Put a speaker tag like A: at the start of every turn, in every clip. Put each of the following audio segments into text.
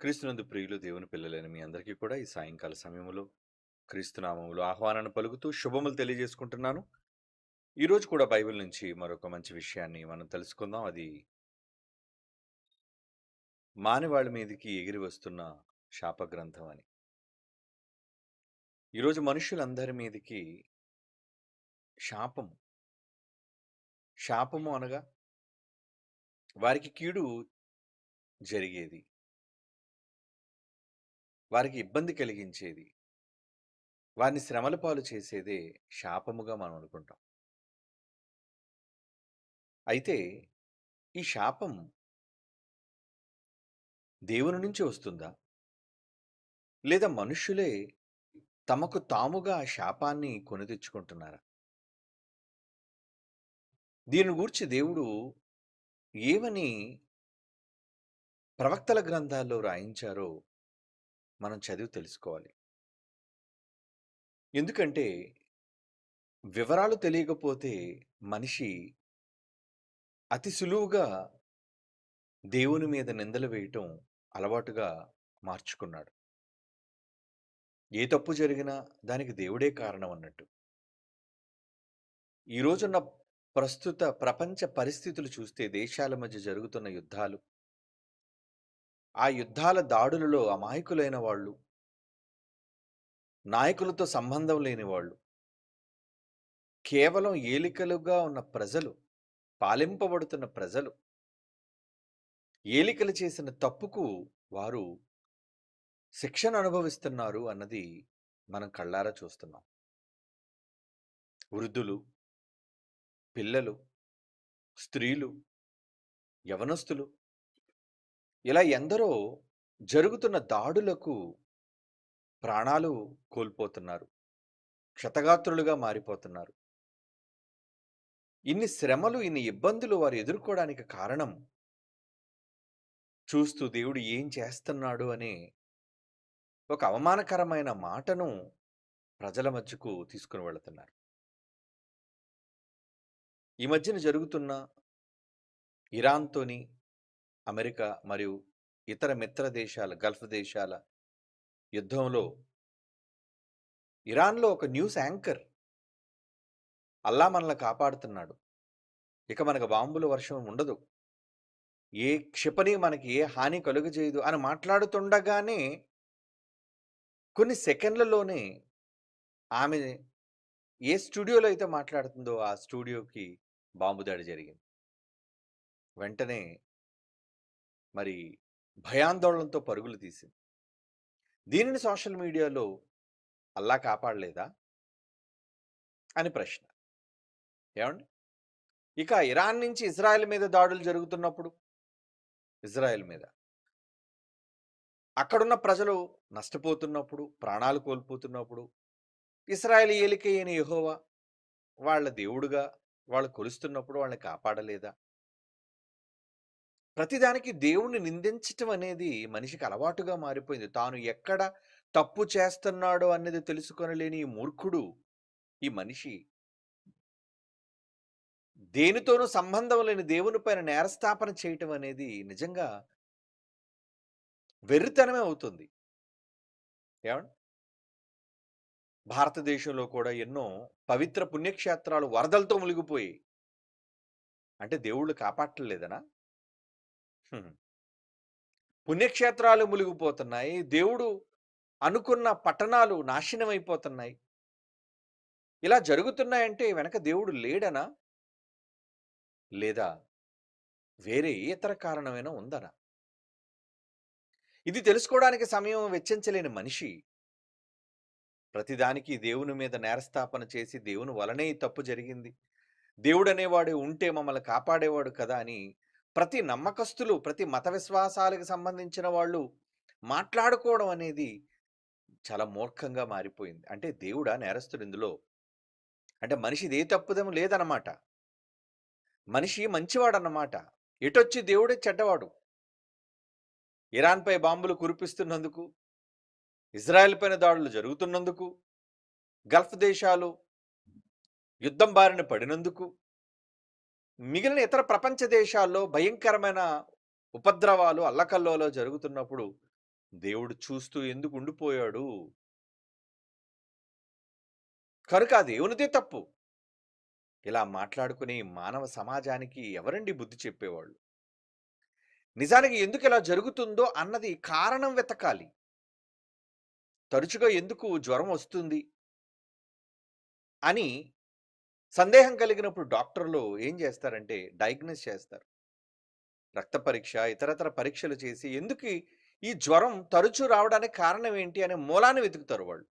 A: క్రీస్తునందు ప్రియులు దేవుని పిల్లలైన మీ అందరికీ కూడా ఈ సాయంకాల సమయంలో క్రీస్తునామములో ఆహ్వానాన్ని పలుకుతూ శుభములు తెలియజేసుకుంటున్నాను. ఈరోజు కూడా బైబిల్ నుంచి మరొక మంచి విషయాన్ని మనం తెలుసుకుందాం. అది మానవాళి మీదకి ఎగిరి వస్తున్న శాపగ్రంథం అని. ఈరోజు మనుషులందరి మీదకి శాపము. శాపము అనగా వారికి కీడు జరిగేది, వారికి ఇబ్బంది కలిగించేది, వారిని శ్రమల పాలు చేసేదే శాపముగా మనం అనుకుంటాం. అయితే ఈ శాపం దేవుని నుంచి వస్తుందా? లేదా మనుష్యులే తమకు తాముగా ఆ శాపాన్ని కొని తెచ్చుకుంటున్నారా? దీని గూర్చి దేవుడు ఏమని ప్రవక్తల గ్రంథాల్లో రాయించారో మనం చదివి తెలుసుకోవాలి. ఎందుకంటే వివరాలు తెలియకపోతే మనిషి అతి సులువుగా దేవుని మీద నిందలు వేయటం అలవాటుగా మార్చుకున్నాడు. ఏ తప్పు జరిగినా దానికి దేవుడే కారణం అన్నట్టు. ఈ రోజున్న ప్రస్తుత ప్రపంచ పరిస్థితులు చూస్తే దేశాల మధ్య జరుగుతున్న యుద్ధాలు, ఆ యుద్ధాల దాడులలో అమాయకులైన వాళ్ళు, నాయకులతో సంబంధం లేని వాళ్ళు, కేవలం ఏలికలుగా ఉన్న ప్రజలు, పాలింపబడుతున్న ప్రజలు, ఏలికలు చేసిన తప్పుకు వారు శిక్షను అనుభవిస్తున్నారు అన్నది మనం కళ్ళారా చూస్తున్నాం. వృద్ధులు, పిల్లలు, స్త్రీలు, యవనస్తులు ఇలా ఎందరో జరుగుతున్న దాడులకు ప్రాణాలు కోల్పోతున్నారు. క్షతగాత్రులుగా మారిపోతున్నారు. ఇన్ని శ్రమలు, ఇన్ని ఇబ్బందులు వారు ఎదుర్కోవడానికి కారణం చూస్తూ దేవుడు ఏం చేస్తున్నాడు అనే ఒక అవమానకరమైన మాటను ప్రజల మధ్యకు తీసుకుని వెళుతున్నారు. ఈ మధ్యన జరుగుతున్న ఇరాన్‌తోని అమెరికా మరియు ఇతర మిత్ర దేశాల, గల్ఫ్ దేశాల యుద్ధంలో ఇరాన్‌లో ఒక న్యూస్ యాంకర్ అల్లా మనల్ని కాపాడుతున్నాడు, ఇక మనకు బాంబుల వర్షం ఉండదు, ఏ క్షిపణి మనకి ఏ హాని కలుగజేయదు అని మాట్లాడుతుండగానే కొన్ని సెకండ్లలోనే ఆమె ఏ స్టూడియోలో అయితే మాట్లాడుతుందో ఆ స్టూడియోకి బాంబు దాడి జరిగింది. వెంటనే మరి భయాందోళనతో పరుగులు తీసింది. దీనిని సోషల్ మీడియాలో అల్లా కాపాడలేదా అని ప్రశ్న. ఏమండి? ఇక ఇరాన్ నుంచి ఇజ్రాయెల్ మీద దాడులు జరుగుతున్నప్పుడు, ఇజ్రాయెల్ మీద అక్కడున్న ప్రజలు నష్టపోతున్నప్పుడు, ప్రాణాలు కోల్పోతున్నప్పుడు, ఇశ్రాయేలు ఏలికైన యెహోవా వాళ్ళ దేవుడుగా వాళ్ళు కొలుస్తున్నప్పుడు వాళ్ళని కాపాడలేదా? ప్రతిదానికి దేవుణ్ణి నిందించటం అనేది మనిషికి అలవాటుగా మారిపోయింది. తాను ఎక్కడ తప్పు చేస్తున్నాడో అనేది తెలుసుకొనలేని ఈ మూర్ఖుడు, ఈ మనిషి దేనితోనూ సంబంధం లేని దేవుని పైన నేరస్థాపన చేయటం అనేది నిజంగా వెర్రితనమే అవుతుంది. ఏవండి? భారతదేశంలో కూడా ఎన్నో పవిత్ర పుణ్యక్షేత్రాలు వరదలతో మునిగిపోయాయి. అంటే దేవుళ్ళు కాపాడట్లేదనా? హ్మ్. పుణ్యక్షేత్రాలు మునిగిపోతున్నాయి. దేవుడు అనుకున్న పట్టణాలు నాశనమైపోతున్నాయి. ఇలా జరుగుతున్నాయంటే వెనక దేవుడు లేడనా? లేదా వేరే ఏ ఇతర కారణమైనా ఉందనా? ఇది తెలుసుకోవడానికి సమయం వెచ్చించలేని మనిషి ప్రతిదానికి దేవుని మీద నేరస్థాపన చేసి దేవుని వలనే ఈ తప్పు జరిగింది, దేవుడనేవాడు ఉంటే మమ్మల్ని కాపాడేవాడు కదా అని ప్రతి నమ్మకస్తులు, ప్రతి మత విశ్వాసాలకు సంబంధించిన వాళ్ళు మాట్లాడుకోవడం అనేది చాలా మూర్ఖంగా మారిపోయింది. అంటే దేవుడా నేరస్తుడు ఇందులో? అంటే మనిషిది ఏ తప్పుదం లేదన్నమాట. మనిషి మంచివాడన్నమాట. ఎటొచ్చి దేవుడే చెడ్డవాడు. ఇరాన్‌పై బాంబులు కురిపిస్తున్నందుకు, ఇజ్రాయెల్ పైన దాడులు జరుగుతున్నందుకు, గల్ఫ్ దేశాలు యుద్ధం బారిన పడినందుకు, మిగిలిన ఇతర ప్రపంచ దేశాల్లో భయంకరమైన ఉపద్రవాలు, అల్లకల్లోలాలు జరుగుతున్నప్పుడు దేవుడు చూస్తూ ఎందుకు ఉండిపోయాడు? కనుక ఆ దేవునిదే తప్పు. ఇలా మాట్లాడుకుని మానవ సమాజానికి ఎవరండి బుద్ధి చెప్పేవాళ్ళు? నిజానికి ఎందుకిలా జరుగుతుందో అన్నది కారణం వెతకాలి. తరచుగా ఎందుకు జ్వరం వస్తుంది అని సందేహం కలిగినప్పుడు డాక్టర్లు ఏం చేస్తారంటే డయాగ్నోస్ చేస్తారు. రక్త పరీక్ష, ఇతరతర పరీక్షలు చేసి ఎందుకు ఈ జ్వరం తరచూ రావడానికి కారణం ఏంటి అనే మూలాన్ని వెతుకుతారు వాళ్ళు.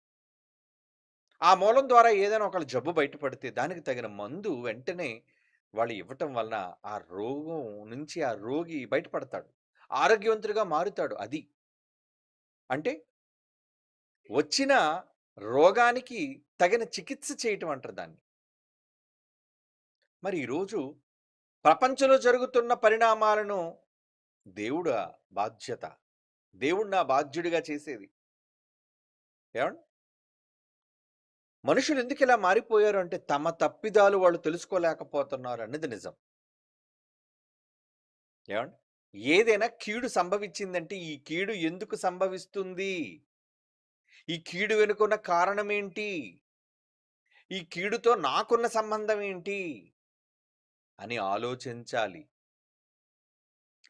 A: ఆ మూలం ద్వారా ఏదైనా ఒక జబ్బు బయటపడితే దానికి తగిన మందు వెంటనే వాళ్ళు ఇవ్వటం వలన ఆ రోగం నుంచి ఆ రోగి బయటపడతాడు. ఆరోగ్యవంతుడిగా మారుతాడు అది. అంటే వచ్చిన రోగానికి తగిన చికిత్స చేయటం అంటారు దాన్ని. మరి ఈరోజు ప్రపంచంలో జరుగుతున్న పరిణామాలను దేవుడా బాధ్యత. దేవుడు నా బాధ్యుడిగా చేసేది. ఏవండి? మనుషులు ఎందుకిలా మారిపోయారు అంటే తమ తప్పిదాలు వాళ్ళు తెలుసుకోలేకపోతున్నారు అన్నది నిజం. ఏవండి? ఏదైనా కీడు సంభవించిందంటే ఈ కీడు ఎందుకు సంభవిస్తుంది? ఈ కీడు వెనుకున్న కారణమేంటి? ఈ కీడుతో నాకున్న సంబంధం ఏంటి? అని ఆలోచించాలి.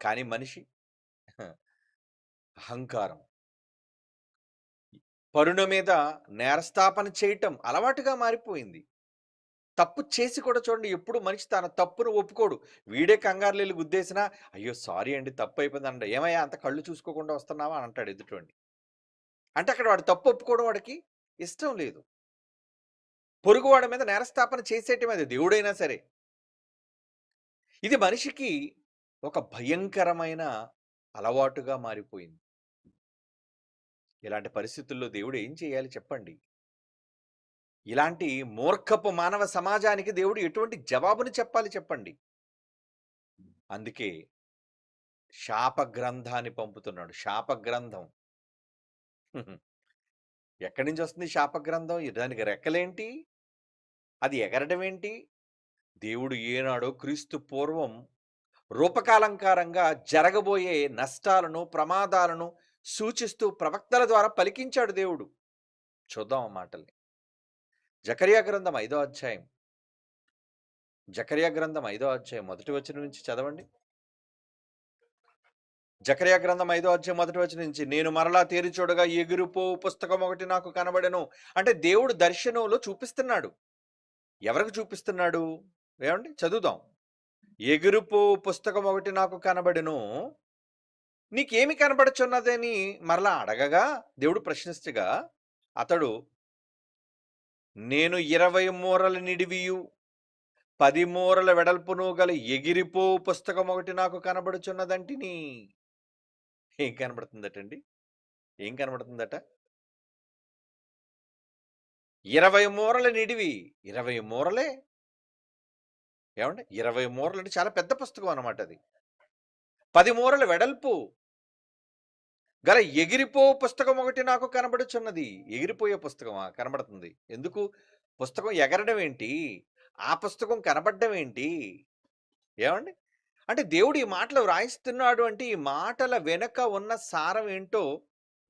A: కానీ మనిషి అహంకారం. పరుల మీద నేరస్థాపన చేయటం అలవాటుగా మారిపోయింది. తప్పు చేసి కూడా చూడండి ఎప్పుడు మనిషి తన తప్పును ఒప్పుకోడు. వీడే కంగారులెళ్లి గుద్దేసినా, "అయ్యో! సారీ అండి తప్పయిపోయిందంట." "ఏమయ్యా అంత కళ్ళు చూసుకోకుండా వస్తున్నావా?" అని అంటాడు ఎదుటోడిని. అంటే అక్కడ వాడు తప్పు ఒప్పుకోవడం వాడికి ఇష్టం లేదు. పొరుగువాడి మీద నేరస్థాపన చేసేయటమే అది దేవుడైనా సరే. ఇది మనిషికి ఒక భయంకరమైన అలవాటుగా మారిపోయింది. ఇలాంటి పరిస్థితుల్లో దేవుడు ఏం చేయాలి చెప్పండి? ఇలాంటి మూర్ఖపు మానవ సమాజానికి దేవుడు ఎటువంటి జవాబుని చెప్పాలి చెప్పండి? అందుకే శాపగ్రంథాన్ని పంపుతున్నాడు. శాపగ్రంథం. ఎక్కడి నుంచి వస్తుంది శాపగ్రంథం? దానికి రెక్కలేంటి? అది ఎగరడం ఏంటి? దేవుడు ఏనాడో క్రీస్తు పూర్వం రూపకాలంకారంగా జరగబోయే నష్టాలను, ప్రమాదాలను సూచిస్తూ ప్రవక్తల ద్వారా పలికించాడు దేవుడు. చూద్దాం ఆ మాటల్ని. జకర్యా గ్రంథం 5వ అధ్యాయం. జకర్యా గ్రంథం 5వ అధ్యాయం మొదటి వచనం నుంచి చదవండి. జకర్యా గ్రంథం 5వ అధ్యాయం మొదటి వచనం నుంచి, నేను మరలా తేరి చూడగా ఎగిరిపోవు పుస్తకం ఒకటి నాకు కనబడెను. అంటే దేవుడు దర్శనంలో చూపిస్తున్నాడు. ఎవరికి చూపిస్తున్నాడు? ఏమండి? చదువుదాం. ఎగిరిపోవు పుస్తకం ఒకటి నాకు కనబడెను. నీకేమి కనబడుచున్నదని మరలా అడగగా దేవుడు ప్రశ్నించగా అతడు, నేను 20 మూరల నిడివియు 10 మూరల వెడల్పును గల ఎగిరిపోవు పుస్తకం ఒకటి నాకు కనబడుచున్నదంటిని. ఏం కనబడుతుందటండి? ఏం కనబడుతుందట? 20 మూరల నిడివి. 20 మూరలే. ఏమండి? 20 మూరలు అంటే చాలా పెద్ద పుస్తకం అన్నమాట అది. 10 మూరల వెడల్పు గల ఎగిరిపో పుస్తకం ఒకటి నాకు కనబడుచున్నది. ఎగిరిపోయే పుస్తకమా కనబడుతుంది? ఎందుకు? పుస్తకం ఎగరడం ఏంటి? ఆ పుస్తకం కనబడడం ఏంటి? ఏమండి? అంటే దేవుడు ఈ మాటలు వ్రాయిస్తున్నాడు అంటే ఈ మాటల వెనక ఉన్న సారం ఏంటో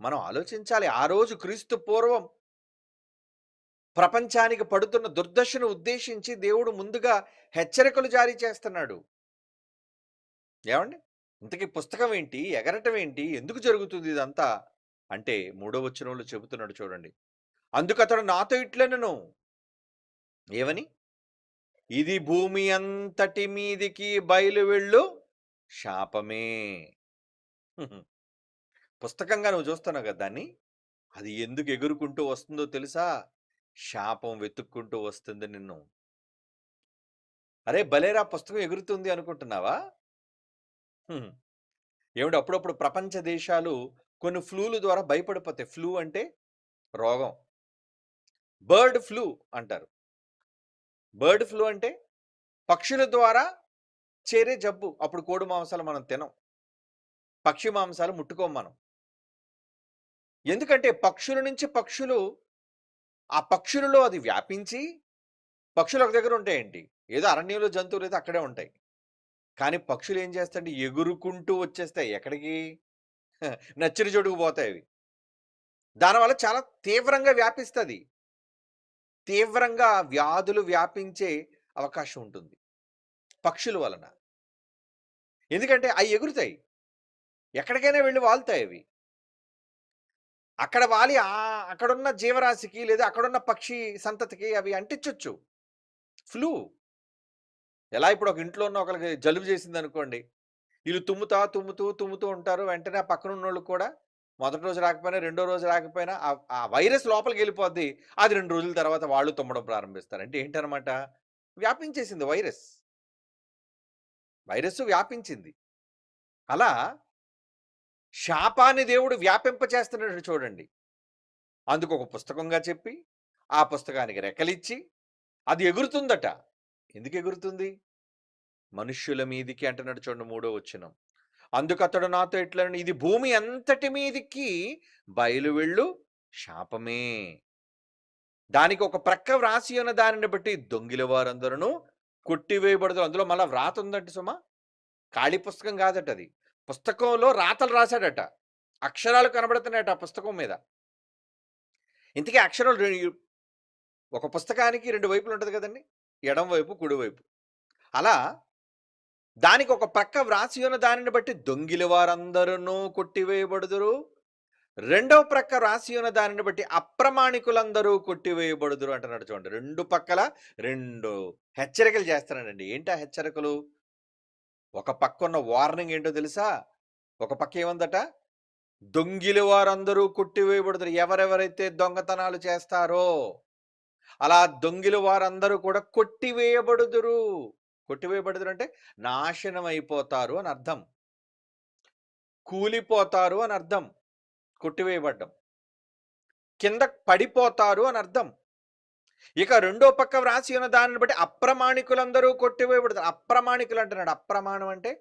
A: మనం ఆలోచించాలి. ఆ రోజు క్రీస్తు పూర్వం ప్రపంచానికి పడుతున్న దుర్దశను ఉద్దేశించి దేవుడు ముందుగా హెచ్చరికలు జారీ చేస్తున్నాడు. ఏమండి? ఇంతకీ పుస్తకం ఏంటి? ఎగరటం ఏంటి? ఎందుకు జరుగుతుంది ఇదంతా? అంటే మూడో వచనంలో చెబుతున్నాడు చూడండి. అందుకతడు నాతో ఇట్లనెను. ఏమని? ఇది భూమి అంతటి మీదికి బయలు వెళ్ళు శాపమే. పుస్తకంగా నువ్వు చూస్తున్నావు కదా దాన్ని. అది ఎందుకు ఎగురుకుంటూ వస్తుందో తెలుసా? శాపం వెతుక్కుంటూ వస్తుంది నిన్ను. అరే భలేరా పుస్తకం ఎగురుతుంది అనుకుంటున్నావా? ఏమిటి అప్పుడప్పుడు ప్రపంచ దేశాలు కొన్ని ఫ్లూల ద్వారా భయపడిపోతాయి. ఫ్లూ అంటే రోగం. బర్డ్ ఫ్లూ అంటారు. బర్డ్ ఫ్లూ అంటే పక్షుల ద్వారా చేరే జబ్బు. అప్పుడు కోడి మాంసాలు మనం తినం. పక్షి మాంసాలు ముట్టుకోం మనం. ఎందుకంటే పక్షుల నుంచి పక్షులు ఆ పక్షులలో అది వ్యాపించి పక్షులు ఒక దగ్గర ఉంటాయేంటి? ఏదో అరణ్యంలో జంతువులు అయితే అక్కడే ఉంటాయి. కానీ పక్షులు ఏం చేస్తాయంటే ఎగురుకుంటూ వచ్చేస్తాయి. ఎక్కడికి? నచ్చిన చోటుకు పోతాయి అవి. దానివల్ల చాలా తీవ్రంగా వ్యాపిస్తది. తీవ్రంగా వ్యాధులు వ్యాపించే అవకాశం ఉంటుంది పక్షుల వలన. ఎందుకంటే అయి ఎగురుతాయి. ఎక్కడికైనా వెళ్లి వాలుతాయవి. అక్కడ వాలి అక్కడున్న జీవరాశికి లేదా అక్కడున్న పక్షి సంతతికి అవి అంటించొచ్చు. ఫ్లూ. ఎలా ఇప్పుడు ఒక ఇంట్లో ఉన్న ఒకళ్ళకి జలుబు చేసిందనుకోండి. ఈళ్ళు తుమ్ముతూ ఉంటారు. వెంటనే ఆ పక్కనున్నోళ్ళకి కూడా మొదటి రోజు రాకపోయినా, రెండో రోజు రాకపోయినా ఆ వైరస్ లోపలికెళ్ళిపోద్ది. అది 2 రోజుల తర్వాత వాళ్ళు తుమ్మడం ప్రారంభిస్తారు. అంటే ఏంటనమాట? వ్యాపించేసింది వైరస్. వైరస్సు వ్యాపించింది. అలా శాపాన్ని దేవుడు వ్యాపింపచేస్తున్నాడు చూడండి. అందుకొక పుస్తకంగా చెప్పి, ఆ పుస్తకానికి రెక్కలిచ్చి, అది ఎగురుతుందట. ఎందుకు ఎగురుతుంది? మనుష్యుల మీదికి అంటున్నాడు చూడండి మూడో వచనం. అందుకతడు నాతో ఇట్లనెను, ఇది భూమి అంతటి మీదికి బయలువెళ్ళు శాపమే. దానికి ఒక ప్రక్క వ్రాసి ఉన్న దానిని బట్టి దొంగిల వారందరూ కొట్టివేయబడదు. అందులో మళ్ళా వ్రాత ఉందంట సుమా. ఖాళీ పుస్తకం కాదట అది. పుస్తకంలో రాతలు రాశాడట. అక్షరాలు కనబడుతున్నాయట ఆ పుస్తకం మీద. ఇంతకీ అక్షరాలు ఒక పుస్తకానికి 2 వైపులు ఉంటది కదండీ! ఎడమ వైపు, కుడి వైపు. అలా దానికి ఒక ప్రక్క వ్రాసి ఉన్న దానిని బట్టి దొంగిలి వారందరూ కొట్టివేయబడుదురు. రెండవ ప్రక్క వ్రాసి ఉన్న దానిని బట్టి అప్రమాణికులందరూ కొట్టివేయబడుదురు అంటున్నాడు చూడండి. 2 పక్కల 2 హెచ్చరికలు చేస్తున్నాడండి. ఏంటి ఆ హెచ్చరికలు? ఒక పక్కున్న వార్నింగ్ ఏంటో తెలుసా? ఒక పక్క ఏముందట? దొంగిలి వారందరూ కొట్టివేయబడుదురు. ఎవరెవరైతే దొంగతనాలు చేస్తారో అలా దొంగిలి వారందరూ కూడా కొట్టివేయబడుదురు. కొట్టివేయబడుదురు అంటే నాశనం అయిపోతారు అని అర్థం. కూలిపోతారు అని అర్థం. కొట్టివేయబడ్డం. కింద పడిపోతారు అని అర్థం. ఇక రెండో పక్క వ్రాసి ఉన్న దానిని బట్టి అప్రమాణికులందరూ కొట్టివేయబడతారు. అప్రమాణికులు అంటున్నాడు. అప్రమాణం అంటే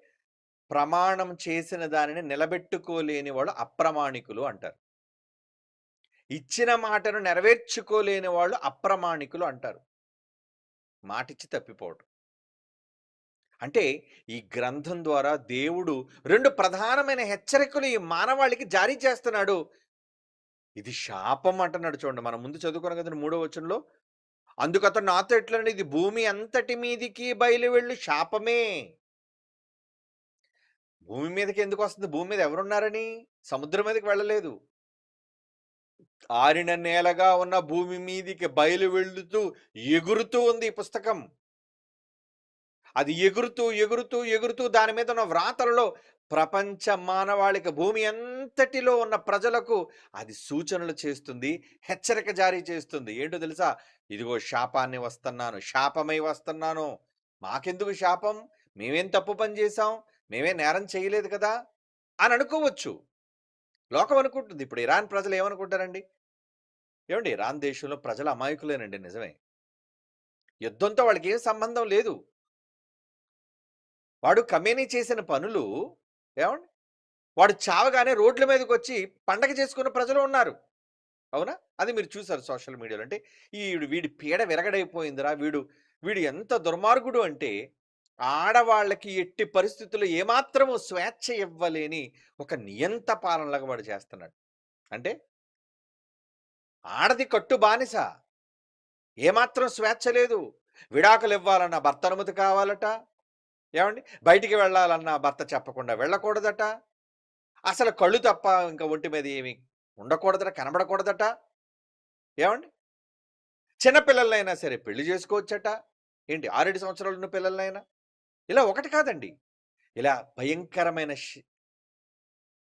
A: ప్రమాణం చేసిన దానిని నిలబెట్టుకోలేని వాళ్ళు అప్రమాణికులు అంటారు. ఇచ్చిన మాటను నెరవేర్చుకోలేని వాళ్ళు అప్రమాణికులు అంటారు. మాటిచ్చి తప్పిపోవడం. అంటే ఈ గ్రంథం ద్వారా దేవుడు 2 ప్రధానమైన హెచ్చరికలు ఈ మానవాళికి జారీ చేస్తున్నాడు. ఇది శాపం అంటున్నాడు చూడండి. మనం ముందు చదువుకున్నాం కదండి 3వ వచనంలో. అందుకతడు నాతో ఎట్లనెను, ఇది భూమి అంతటి మీదికి బయలువెళ్ళు శాపమే. భూమి మీదకి ఎందుకు వస్తుంది? భూమి మీద ఎవరున్నారని? సముద్రం మీదకి వెళ్ళలేదు. ఆరిన నేలగా ఉన్న భూమి మీదికి బయలు వెళ్తూ ఎగురుతూ ఉంది ఈ పుస్తకం. అది ఎగురుతూ దాని మీద ఉన్న వ్రాతలలో ప్రపంచ మానవాళికి భూమి అంతటిలో ఉన్న ప్రజలకు అది సూచనలు చేస్తుంది, హెచ్చరిక జారీ చేస్తుంది. ఏంటో తెలుసా? ఇదిగో శాపాన్ని వస్తున్నాను, శాపమై వస్తున్నాను. మాకెందుకు శాపం? మేమేం తప్పు పని చేశాం? మేమేం నేరం చేయలేదు కదా అని అనుకోవచ్చు. లోకం అనుకుంటుంది. ఇప్పుడు ఇరాన్ ప్రజలు ఏమనుకుంటారండి? ఏమండి, ఇరాన్ దేశంలో ప్రజలు అమాయకులేనండి, నిజమే. యుద్ధంతో వాళ్ళకి ఏం సంబంధం లేదు. వాడు ఖమేనీ చేసిన పనులు ఏమండి, వాడు చావగానే రోడ్ల మీదకి వచ్చి పండగ చేసుకున్న ప్రజలు ఉన్నారు. అవునా? అది మీరు చూసారు సోషల్ మీడియాలో. అంటే వీడి పీడ విరగడైపోయిందిరా, వీడు ఎంత దుర్మార్గుడు అంటే ఆడవాళ్ళకి ఎట్టి పరిస్థితుల్లో ఏమాత్రము స్వేచ్ఛ ఇవ్వలేని ఒక నియంత పాలనలాగా వాడు చేస్తున్నాడు. అంటే ఆడది కట్టు బానిస, ఏమాత్రం స్వేచ్ఛ లేదు. విడాకులు ఇవ్వాలన్న భర్త అనుమతి కావాలట. ఏమండి, బయటికి వెళ్ళాలన్న భర్త చెప్పకుండా వెళ్ళకూడదట. అసలు కళ్ళు తప్ప ఇంకా ఒంటి మీద ఏమి ఉండకూడదట, కనబడకూడదట. ఏమండి, చిన్నపిల్లలైనా సరే పెళ్లి చేసుకోవచ్చట. ఏంటి, 6-7 సంవత్సరాలు ఉన్న పిల్లలైనా. ఇలా ఒకటి కాదండి, ఇలా భయంకరమైన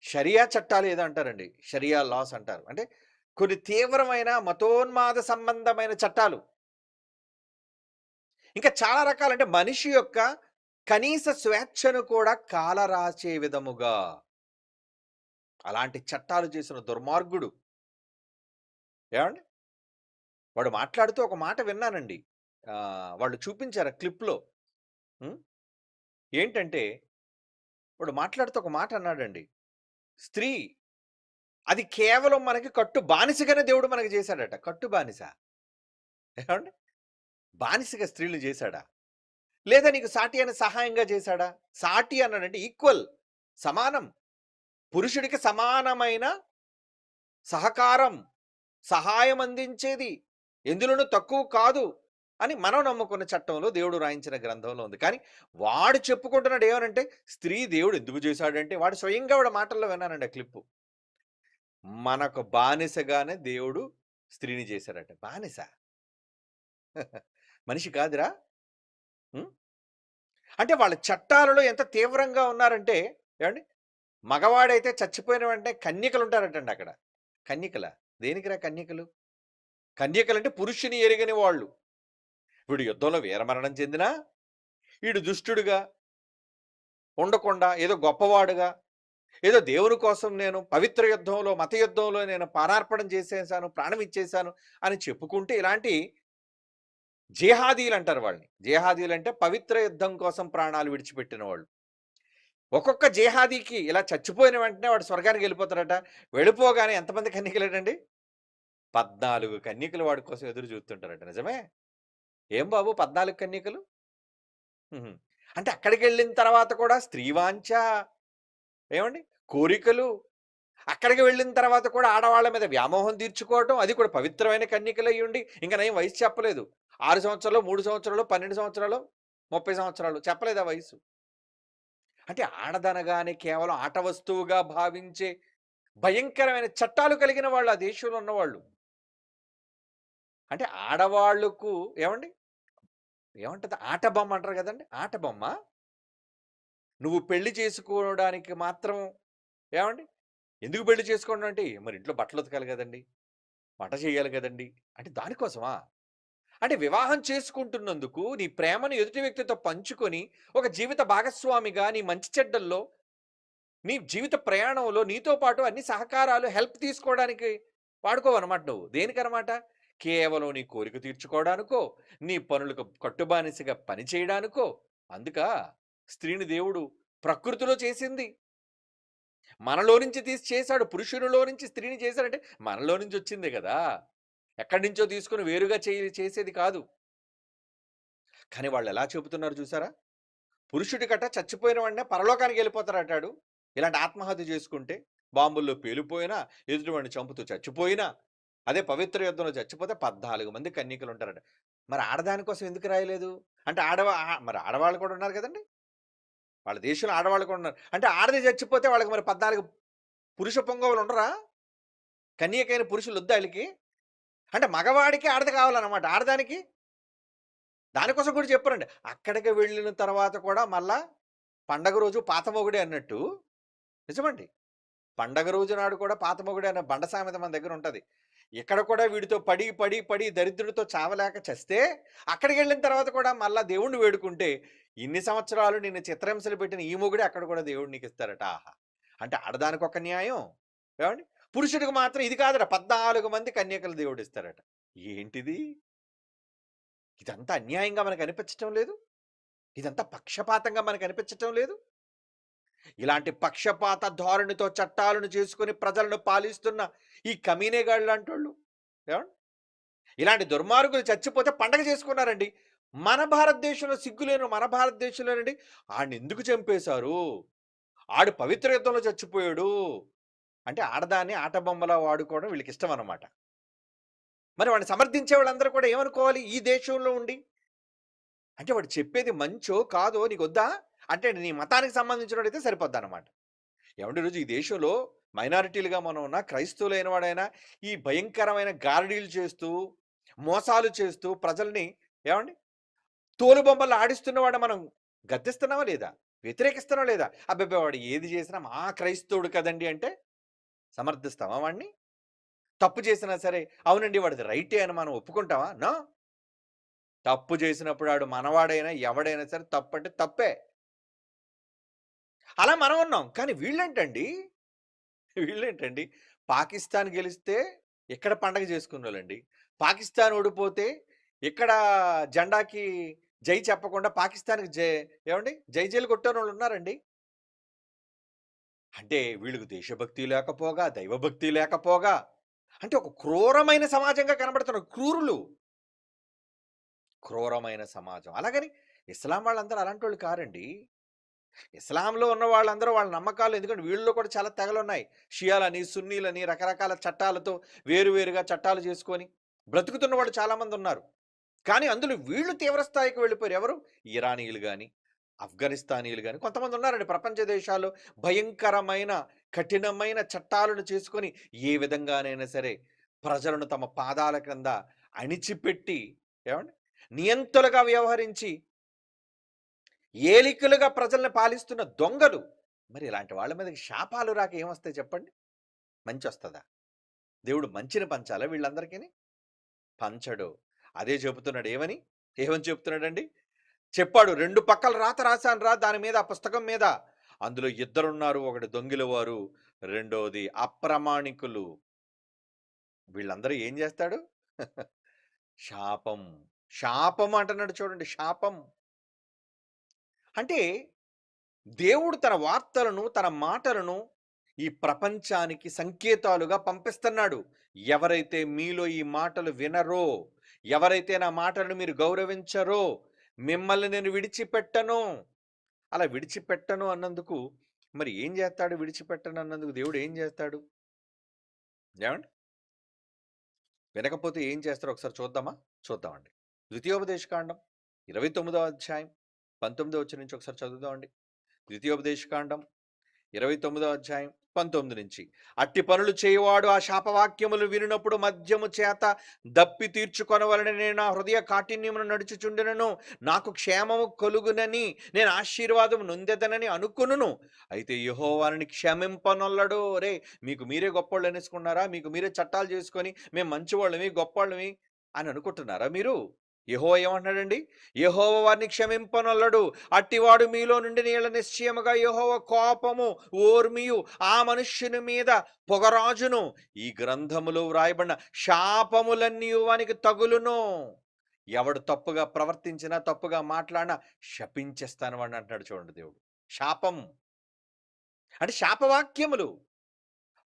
A: షరియా చట్టాలు ఏదో అంటారండి, షరియా లాస్ అంటారు. అంటే కొన్ని తీవ్రమైన మతోన్మాద సంబంధమైన చట్టాలు. ఇంకా చాలా రకాలు. అంటే మనిషి యొక్క కనీస స్వేచ్ఛను కూడా కాలరాచే విధముగా అలాంటి చట్టాలు చేసిన దుర్మార్గుడు. ఏమండి, వాడు మాట్లాడుతూ ఒక మాట విన్నానండి. వాళ్ళు చూపించారు క్లిప్లో. ఏంటంటే వాడు మాట్లాడుతూ ఒక మాట అన్నాడండి. స్త్రీ అది కేవలం మనకి కట్టు బానిసగానే దేవుడు మనకి చేశాడట. కట్టు బానిస. ఏమండి, బానిసగా స్త్రీలు చేశాడా? లేదా నీకు సాటి అయిన సహాయంగా చేశాడా? సాటి అన్నాడంటే ఈక్వల్, సమానం. పురుషుడికి సమానమైన సహకారం, సహాయం అందించేది, ఎందులోనూ తక్కువ కాదు అని మనం నమ్ముకున్న చట్టంలో దేవుడు రాయించిన గ్రంథంలో ఉంది. కానీ వాడు చెప్పుకుంటున్నాడు ఏమనంటే, స్త్రీ దేవుడు ఎందుకు చేశాడంటే, వాడు స్వయంగా వాడి మాటల్లో విన్నానండి ఆ క్లిప్పు. మనకు బానిసగానే దేవుడు స్త్రీని చేశాడట. బానిస. మనిషి కాదురా! హ్మ్. అంటే వాళ్ళ చట్టాలలో ఎంత తీవ్రంగా ఉన్నారంటే ఏవండీ? మగవాడైతే చచ్చిపోయిన వెంటనే కన్యకలుంటారటండి అక్కడ. కన్యకలా? దేనికిరా కన్యకలు? కన్యకలంటే పురుషుని ఎరుగని వాళ్ళు. వీడు యుద్ధంలో వీరమరణం చెందినా, ఈడు దుష్టుడుగా ఉండకుండా ఏదో గొప్పవాడుగా, ఏదో దేవుని కోసం నేను పవిత్ర యుద్ధంలో, మత యుద్ధంలో నేను ప్రాణార్పణం చేసేసాను, ప్రాణం ఇచ్చేసాను అని చెప్పుకుంటే ఇలాంటి జిహాదీలంటారు వాళ్ళని. జిహాదీలంటే పవిత్ర యుద్ధం కోసం ప్రాణాలు విడిచిపెట్టిన వాళ్ళు. ఒక్కొక్క జిహాదీకి ఇలా చచ్చిపోయిన వెంటనే వాడు స్వర్గానికి వెళ్ళిపోతాడట. వెళ్ళిపోగానే ఎంతమంది కన్యకలేటండి? 14 కన్యకలు వాడి కోసం ఎదురు చూస్తుంటారట. నిజమే? ఏం బాబు 14 కన్యకలు? హుహు. అంటే అక్కడికెళ్ళిన తర్వాత కూడా స్త్రీవాంఛ, ఏవండీ? కోరికలు, అక్కడికి వెళ్ళిన తర్వాత కూడా ఆడవాళ్ళ మీద వ్యామోహం తీర్చుకోవటం, అది కూడా పవిత్రమైన కన్యకలయ్యుండి, ఇంక నయం వయసు చెప్పలేదు. 6 సంవత్సరాలో, 3 సంవత్సరాలో, 12 సంవత్సరాలో, 30 సంవత్సరాలు చెప్పలేదు ఆ వయసు. అంటే ఆడదనగానే కేవలం ఆట వస్తువుగా భావించే భయంకరమైన చట్టాలు కలిగిన వాళ్ళు ఆ దేశంలో ఉన్నవాళ్ళు. అంటే ఆడవాళ్ళకు ఏవండీ? ఏమంటది? ఆట బొమ్మ అంటారు గదండీ! ఆట బొమ్మ. నువ్వు పెళ్లి చేసుకోవడానికి మాత్రం ఏవండీ? ఎందుకు పెళ్లి చేసుకోవడం అంటే, మరి ఇంట్లో బట్టలు ఉతకాలి గదండీ! వంట చేయాలి గదండీ! అంటే దానికోసమా? అంటే వివాహం చేసుకుంటున్నందుకు నీ ప్రేమను ఎదుటి వ్యక్తితో పంచుకొని, ఒక జీవిత భాగస్వామిగా నీ మంచి చెడ్డల్లో, నీ జీవిత ప్రయాణంలో నీతో పాటు అన్ని సహకారాలు, హెల్ప్ తీసుకోవడానికి వాడుకోవనమాట నువ్వు. దేనికనమాట? కేవలం నీ కోరిక తీర్చుకోవడానికో, నీ పనులకు కట్టుబానిసగా పని చేయడానికో. అందుకా స్త్రీని దేవుడు ప్రకృతిలో చేసింది. మనలో నుంచి తీసి చేశాడు. పురుషునిలో నుంచి స్త్రీని చేశాడంటే మనలో నుంచి వచ్చిందే గదా! ఎక్కడి నుంచో తీసుకొని వేరుగా చేసేది కాదు. కానీ వాళ్ళెలా చెబుతున్నారు చూసారా? పురుషుడికట చచ్చిపోయిన వాడినే పరలోకానికి వెళ్ళిపోతారటాడు. ఇలాంటి ఆత్మహత్య చేసుకుంటే, బాంబుల్లో పేలిపోయినా, ఎదుటివాడిని చంపుతూ చచ్చిపోయినా, అదే పవిత్ర యుద్ధంలో చచ్చిపోతే 14 మంది కన్యకలుంటారట. మరి ఆడదాని కోసం ఎందుకు రాయలేదు? అంటే మరి ఆడవాళ్ళు కూడా ఉన్నారు గదండీ! వాళ్ళ దేశంలో ఆడవాళ్ళు కూడా ఉన్నారు. అంటే ఆడది చచ్చిపోతే వాళ్ళకి మరి 14 పురుష పుంగవులు ఉండరా? కన్యకైన పురుషులొద్దా ఆళ్ళకి? అంటే మగవాడికి ఆడది కావాలన్నమాట. ఆడదానికి దానికోసం కూడా చెప్పారండి. అక్కడికి వెళ్ళిన తర్వాత కూడా మళ్ళా పండగ రోజు పాత మొగుడే అన్నట్టు నిజమండి. పండగ రోజు నాడు కూడా పాత మొగుడే అనే బండ సామెత మన దగ్గర ఉంటది. ఇక్కడ కూడా వీడితో పడి, పడి, పడి దరిద్రుడితో చావలేక చస్తే, అక్కడికెళ్ళిన తర్వాత కూడా మళ్ళా దేవుడిని వేడుకుంటే, ఇన్ని సంవత్సరాలు నిన్ను చిత్రహింసలు పెట్టిన ఈ మొగుడే అక్కడ కూడా దేవుడు నీకిస్తాడట. ఆహా! అంటే ఆడదానికొక న్యాయం. ఏవండీ? పురుషుడికి మాత్రం ఇది కాదురా 14 మంది కన్యకలు దేవుడిస్తారట. ఏంటిది? ఇదంతా అన్యాయంగా మనకనిపించటం లేదు? ఇదంతా పక్షపాతంగా మనకనిపించటం లేదు? ఇలాంటి పక్షపాత ధోరణితో చట్టాలను చేసుకొని ప్రజలను పాలిస్తున్న ఈ కమీనేగాళ్ళంటోళ్ళు ఏవండీ? ఇలాంటి దుర్మార్గులు చచ్చిపోతే పండగ చేసుకున్నారండి. మన భారతదేశంలో సిగ్గులేని మన భారతదేశంలోనండి ఆడినెందుకు చంపేశారు? ఆడు పవిత్ర యుద్ధంలో చచ్చిపోయాడు. అంటే ఆడదాన్ని ఆట బొమ్మలా వాడుకోవడం వీళ్ళకిష్టమనమాట. మరి వాడిని సమర్థించే వాళ్ళందరూ కూడా ఏమనుకోవాలి ఈ దేశంలో ఉండి? అంటే వాడు చెప్పేది మంచో, కాదో నీకొద్దా? అంటే నీ మతానికి సంబంధించినోడైతే సరిపోద్దనమాట. ఏవండీ ఈరోజు ఈ దేశంలో మైనారిటీలుగా మనం ఉన్న క్రైస్తవులైన వాడైనా ఈ భయంకరమైన గారడీలు చేస్తూ, మోసాలు చేస్తూ ప్రజల్ని ఏవండీ తోలుబొమ్మలు ఆడిస్తున్నవాడిని మనం గద్దిస్తున్నామా లేదా? వ్యతిరేకిస్తున్నామా లేదా? అబ్బబ్బే! వాడు ఏది చేసినా మా క్రైస్తవుడు కదండీ అంటే సమర్థిస్తామా వాడిని? తప్పు చేసినా సరే, అవునండి వాడిది రైటే అని మనం ఒప్పుకుంటామా? నో. తప్పు చేసినప్పుడు ఆడు మనవాడైనా, ఎవడైనా సరే తప్పంటే తప్పే. అలా మనం ఉన్నాం. కానీ వీళ్ళేంటండి పాకిస్తాన్ గెలిస్తే ఇక్కడ పండగ చేసుకున్నోళ్ళండి. పాకిస్తాన్ ఓడిపోతే ఇక్కడ జెండాకి జై చెప్పకుండా పాకిస్తాన్‌కి ఏవండీ జైలు కొట్టేనోళ్ళున్నారండి. అంటే వీళ్ళకి దేశభక్తి లేకపోగా, దైవభక్తి లేకపోగా, అంటే ఒక క్రూరమైన సమాజంగా కనబడుతున్నారు. క్రూరులు. క్రూరమైన సమాజం. అలాగని ఇస్లాం వాళ్ళందరూ అలాంటోళ్ళు కారండి. ఇస్లాంలో ఉన్న వాళ్ళందరూ వాళ్ళ నమ్మకాలు, ఎందుకంటే వీళ్ళలో కూడా చాలా తెగలున్నాయి. షియాలని, సున్నీలని రకరకాల చట్టాలతో వేరువేరుగా చట్టాలు చేసుకొని బ్రతుకుతున్న వాళ్ళు చాలామంది ఉన్నారు. కానీ అందులో వీళ్ళు తీవ్ర స్థాయికి వెళ్ళిపోయారు. ఎవరు? ఇరానీయులు గాని, ఆఫ్ఘనిస్తానీయులు గాని కొంతమంది ఉన్నారండి ప్రపంచ దేశాల్లో భయంకరమైన, కఠినమైన చట్టాలను చేసుకొని ఏ విధంగానైనా సరే ప్రజలను తమ పాదాల క్రింద అణిచిపెట్టి ఏవండీ నియంతలుగా వ్యవహరించి ఏలికలుగా ప్రజల్ని పాలిస్తున్న దొంగలు. మరి ఇలాంటి వాళ్ళ మీదకి శాపాలు రాక ఏమొస్తాయి చెప్పండి? మంచొస్తదా? దేవుడు మంచిని పంచాలా వీళ్ళందరికిని? పంచడు. అదే చెబుతున్నాడు ఏమని? ఏమని చెప్తున్నాడండి? చెప్పాడు 2 పక్కల రాత రాశానురా దాని మీద ఆ పుస్తకం మీద. అందులో ఇద్దరున్నారు. ఒకడు దొంగిలవారు, రెండోది అప్రమాణికులు. వీళ్ళందరూ ఏం చేస్తాడు? శాపం. శాపం అంటున్నాడు చూడండి. శాపం. అంటే దేవుడు తన వార్తలను, తన మాటలను ఈ ప్రపంచానికి సంకేతాలుగా పంపిస్తున్నాడు. ఎవరైతే మీలో ఈ మాటలు వినరో, ఎవరైతే నా మాటలను మీరు గౌరవించరో, మిమ్మల్ని నేను విడిచిపెట్టను. అలా విడిచిపెట్టను అన్నందుకు మరి ఏం చేస్తాడు? విడిచిపెట్టను అన్నందుకు దేవుడు ఏం చేస్తాడు? ఏమండి? వినకపోతే ఏం చేస్తారో ఒకసారి చూద్దామా? చూద్దామండి. ద్వితీయోపదేశకాండం 29వ అధ్యాయం 19వ వచనం నుంచి ఒకసారి చదువుదామండి. ద్వితీయోపదేశకాండం 29వ అధ్యాయం 19 నుంచి. అట్టి పనులు చేయువాడు ఆ శాపవాక్యములు వినినప్పుడు మద్యము చేత దప్పి తీర్చుకొనవలెనని నేను నా హృదయ కాఠిన్యమును నడుచుచుండెనను. నాకు క్షేమము కలుగునని నేను ఆశీర్వాదము నొందెదనని అనుకొనును. అయితే యెహోవాని క్షమింపనొల్లడు. రే మీకు మీరే గొప్పోళ్ళు అనేసుకున్నారా? మీకు మీరే చట్టాలు చేసుకొని మేము మంచివాళ్ళమి, గొప్పోళ్ళమి అని అనుకుంటున్నారా మీరు? యెహోవా ఏమంటున్నాడండి? యెహోవా వారిని క్షమింపనొల్లడు. అట్టివాడు మీలో నుండి నీళ్ళ నిశ్చయముగా యెహోవా కోపము ఓర్మియు ఆ మనుష్యుని మీద పొగరాజును. ఈ గ్రంథములో వ్రాయబడిన శాపములన్నీ వానికి తగులును. ఎవడు తప్పుగా ప్రవర్తించినా, తప్పుగా మాట్లాడినా శపించేస్తాను వాడిని అంటున్నాడు చూడండి దేవుడు. శాపం అంటే శాపవాక్యములు.